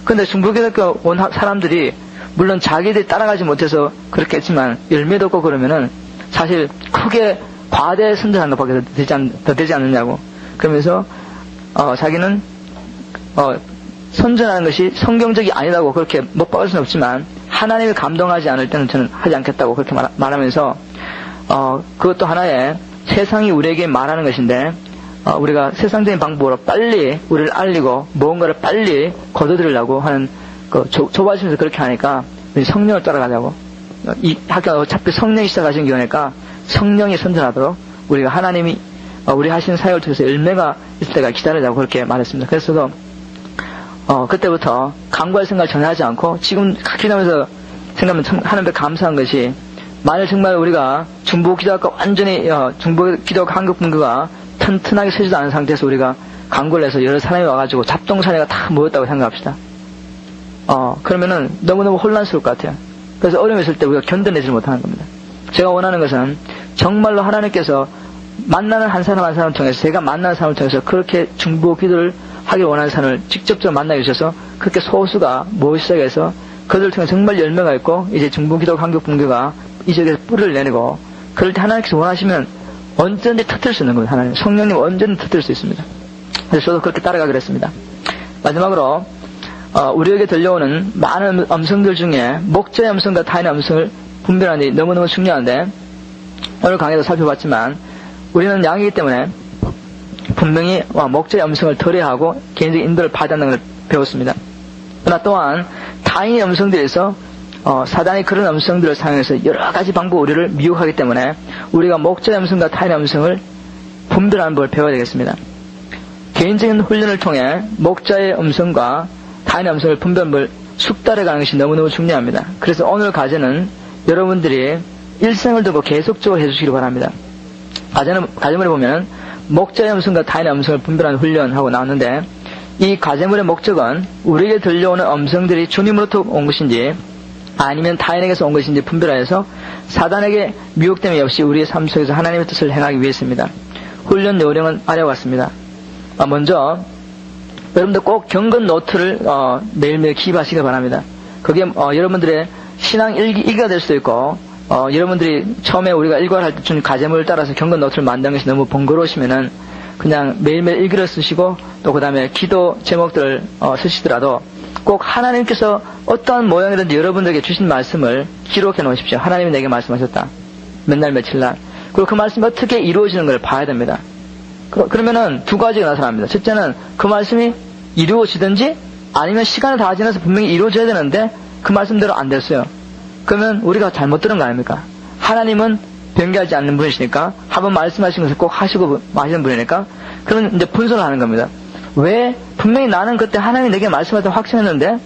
그런데 중보기도학교 온 사람들이 물론 자기들이 따라가지 못해서 그렇게 했지만 열매도 없고 그러면은 사실 크게 과대 선전한 것밖에 더 되지 않느냐고. 그러면서 자기는 선전하는 것이 성경적이 아니라고 그렇게 못 박을 수는 없지만 하나님을 감동하지 않을 때는 저는 하지 않겠다고 그렇게 말하면서 그것도 하나의 세상이 우리에게 말하는 것인데 우리가 세상적인 방법으로 빨리 우리를 알리고 무언가를 빨리 거둬들이려고 하는 좁아지면서 그렇게 하니까 성령을 따라가자고. 이 학교가 어차피 성령이 시작하신 교회니까 성령이 선전하도록 우리가 하나님이 우리 하시는 사역을 통해서 열매가 있을 때가 기다리자고 그렇게 말했습니다. 그래서 그때부터 강구할 생각을 전혀 하지 않고 지금 기도하면서 생각하면 하나님께 감사한 것이 만일 정말 우리가 중보기도학과 완전히 중보기도학 한국분교가 튼튼하게 서지도 않은 상태에서 우리가 강구를 해서 여러 사람이 와가지고 잡동사내가 다 모였다고 생각합시다. 그러면은 너무너무 혼란스러울 것 같아요. 그래서 어려움이 있을 때 우리가 견뎌내지 못하는 겁니다. 제가 원하는 것은 정말로 하나님께서 만나는 한 사람 한 사람을 통해서 제가 만나는 사람을 통해서 그렇게 중보기도를 하길 원하는 사람을 직접적으로 만나게 주셔서 그렇게 소수가 모이기 시작해서 그들을 통해 정말 열매가 있고 이제 중보기도학 한국분교가 이 지역에서 뿌리를 내리고 그럴 때 하나님께서 원하시면 언제든지 터뜨릴 수 있는 겁니다. 하나님 성령님 언제든지 터뜨릴 수 있습니다. 그래서 저도 그렇게 따라가기로 했습니다. 마지막으로 우리에게 들려오는 많은 음성들 중에 목자의 음성과 타인의 음성을 분별하는 게 너무너무 중요한데 오늘 강의도 살펴봤지만 우리는 양이기 때문에 분명히 목자의 음성을 덜해하고 개인적인 인도를 받아내는 걸 배웠습니다. 그러나 또한 타인의 음성들에서 사단이 그런 음성들을 사용해서 여러 가지 방법으로 우리를 미혹하기 때문에 우리가 목자의 음성과 타인의 음성을 분별하는 법을 배워야 되겠습니다. 개인적인 훈련을 통해 목자의 음성과 타인의 음성을 분별하는 법을 숙달해가는 것이 너무너무 중요합니다. 그래서 오늘 과제는 여러분들이 일생을 두고 계속적으로 해주시기 바랍니다. 과제물에 보면 목자의 음성과 타인의 음성을 분별하는 훈련하고 나왔는데 이 과제물의 목적은 우리에게 들려오는 음성들이 주님으로부터 온 것인지 아니면 타인에게서 온 것인지 분별하여서 사단에게 미혹됨이 없이 우리의 삶 속에서 하나님의 뜻을 행하기 위해서입니다. 훈련 요령은 아래와 같습니다. 먼저 여러분들 꼭 경건 노트를 매일매일 기입하시기 바랍니다. 그게 여러분들의 신앙 일기가 될 수도 있고 여러분들이 처음에 우리가 일과를 할 때 준 과제물을 따라서 경건 노트를 만드는 것이 너무 번거로우시면은 그냥 매일매일 일기를 쓰시고 또 그 다음에 기도 제목들을 쓰시더라도 꼭 하나님께서 어떠한 모양이든지 여러분들에게 주신 말씀을 기록해 놓으십시오. 하나님이 내게 말씀하셨다. 몇 날 며칠 날. 그리고 그 말씀이 어떻게 이루어지는 걸 봐야 됩니다. 그러면은 두 가지가 나타납니다. 첫째는 그 말씀이 이루어지든지 아니면 시간이 다 지나서 분명히 이루어져야 되는데 그 말씀대로 안 됐어요. 그러면 우리가 잘못 들은 거 아닙니까? 하나님은 변개하지 않는 분이시니까 한번 말씀하신 것을 꼭 하시고 마시는 분이니까 그러면 이제 분석을 하는 겁니다. 왜 분명히 나는 그때 하나님이 내게 말씀하셨다 확신했는데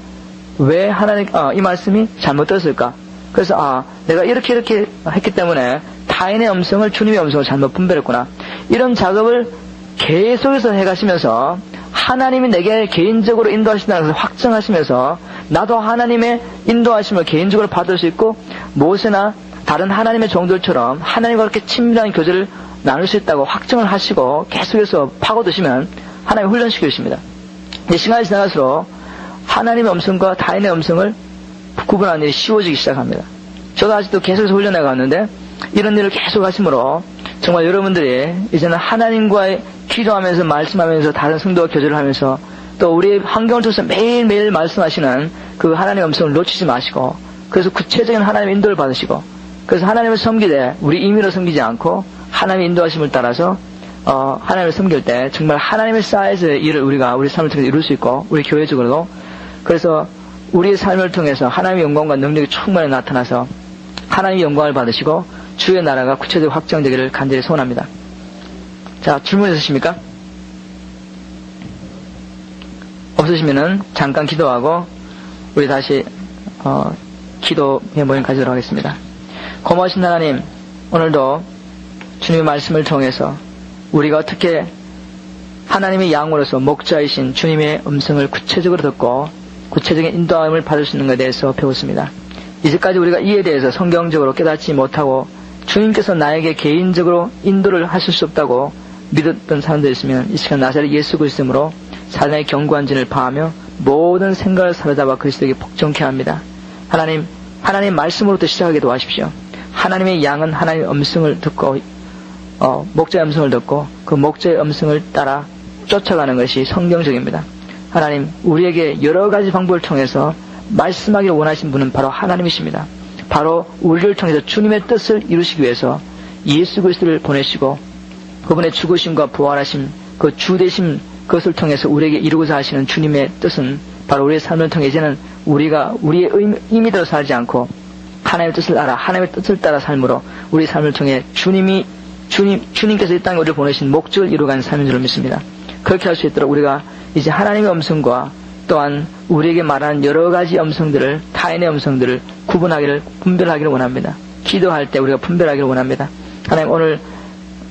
왜 하나님 이 말씀이 잘못됐을까? 그래서 내가 이렇게 했기 때문에 타인의 음성을 주님의 음성을 잘못 분별했구나. 이런 작업을 계속해서 해가시면서 하나님이 내게 개인적으로 인도하신다는 것을 확정하시면서 나도 하나님의 인도하심을 개인적으로 받을 수 있고 모세나 다른 하나님의 종들처럼 하나님과 그렇게 친밀한 교제를 나눌 수 있다고 확정을 하시고 계속해서 파고드시면 하나님이 훈련시켜 주십니다. 시간이 지나갈수록 하나님의 음성과 타인의 음성을 구분하는 일이 쉬워지기 시작합니다. 저도 아직도 계속해서 훈련해 갔는데 이런 일을 계속 하심으로 정말 여러분들이 이제는 하나님과의 기도하면서 말씀하면서 다른 성도와 교제를 하면서 또 우리의 환경을 통해서 매일매일 말씀하시는 그 하나님의 음성을 놓치지 마시고 그래서 구체적인 하나님의 인도를 받으시고 그래서 하나님을 섬기되 우리 임의로 섬기지 않고 하나님의 인도하심을 따라서 하나님을 섬길 때 정말 하나님의 사이즈의 일을 우리가 우리 삶을 통해서 이룰 수 있고 우리 교회적으로도 그래서 우리의 삶을 통해서 하나님의 영광과 능력이 충만히 나타나서 하나님의 영광을 받으시고 주의 나라가 구체적으로 확장되기를 간절히 소원합니다. 자, 질문 있으십니까? 없으시면은 잠깐 기도하고 우리 다시 기도의 모임 가지도록 하겠습니다. 고마우신 하나님, 오늘도 주님의 말씀을 통해서 우리가 어떻게 하나님의 양으로서 목자이신 주님의 음성을 구체적으로 듣고 구체적인 인도함을 받을 수 있는 것에 대해서 배웠습니다. 이제까지 우리가 이에 대해서 성경적으로 깨닫지 못하고 주님께서 나에게 개인적으로 인도를 하실 수 없다고 믿었던 사람들이 있으면 이 시간 나사렛 예수 그리스도로 사단의 견고한 진을 파하며 모든 생각을 사로잡아 그리스도에게 복종케 합니다. 하나님 말씀으로부터 시작하게 도와십시오. 하나님의 양은 하나님의 음성을 듣고 목자의 음성을 듣고 그 목자의 음성을 따라 쫓아가는 것이 성경적입니다. 하나님, 우리에게 여러 가지 방법을 통해서 말씀하기를 원하신 분은 바로 하나님이십니다. 바로 우리를 통해서 주님의 뜻을 이루시기 위해서 예수 그리스도를 보내시고 그분의 죽으심과 부활하심, 그 주되심 그것을 통해서 우리에게 이루고자 하시는 주님의 뜻은 바로 우리의 삶을 통해 이제는 우리가 우리의 의미대로 살지 않고 하나님의 뜻을 알아 하나님의 뜻을 따라 삶으로 우리 삶을 통해 주님께서 이 땅에 우리를 보내신 목적을 이루어가는 삶인 줄 믿습니다. 그렇게 할 수 있도록 우리가 이제 하나님의 음성과 또한 우리에게 말하는 여러 가지 음성들을 타인의 음성들을 분별하기를 원합니다. 기도할 때 우리가 분별하기를 원합니다. 하나님, 오늘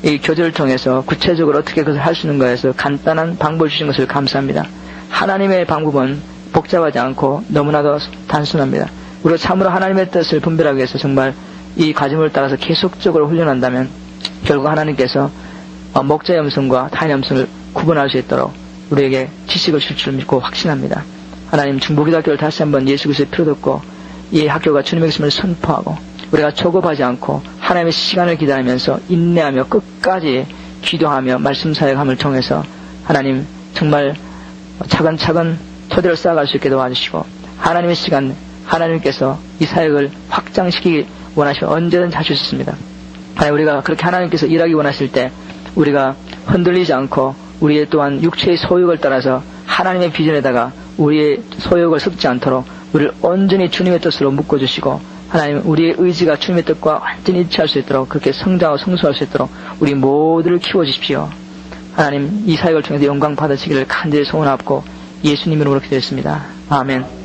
이 교제를 통해서 구체적으로 어떻게 그것을 할 수 있는 것에서 간단한 방법을 주신 것을 감사합니다. 하나님의 방법은 복잡하지 않고 너무나도 단순합니다. 우리가 참으로 하나님의 뜻을 분별하기 위해서 정말 이 과정을 따라서 계속적으로 훈련한다면 결국 하나님께서 목자의 음성과 타인의 음성을 구분할 수 있도록 우리에게 지식을 줄 줄 믿고 확신합니다. 하나님, 중보기도학교를 다시 한번 예수 그리스도의 피로 듣고 이 학교가 주님의 말씀을 선포하고 우리가 조급하지 않고 하나님의 시간을 기다리면서 인내하며 끝까지 기도하며 말씀 사역함을 통해서 하나님 정말 차근차근 토대를 쌓아갈 수 있게 도와주시고 하나님의 시간, 하나님께서 이 사역을 확장시키기 원하시면 언제든 하실 수 있습니다. 하나님, 우리가 그렇게 하나님께서 일하기 원하실 때 우리가 흔들리지 않고 우리의 또한 육체의 소욕을 따라서 하나님의 비전에다가 우리의 소욕을 섞지 않도록 우리를 온전히 주님의 뜻으로 묶어주시고 하나님, 우리의 의지가 주님의 뜻과 완전히 일치할 수 있도록 그렇게 성장하고 성수할 수 있도록 우리 모두를 키워주십시오. 하나님, 이 사역을 통해서 영광 받으시기를 간절히 소원하고 예수님 이름으로 기도했습니다. 아멘.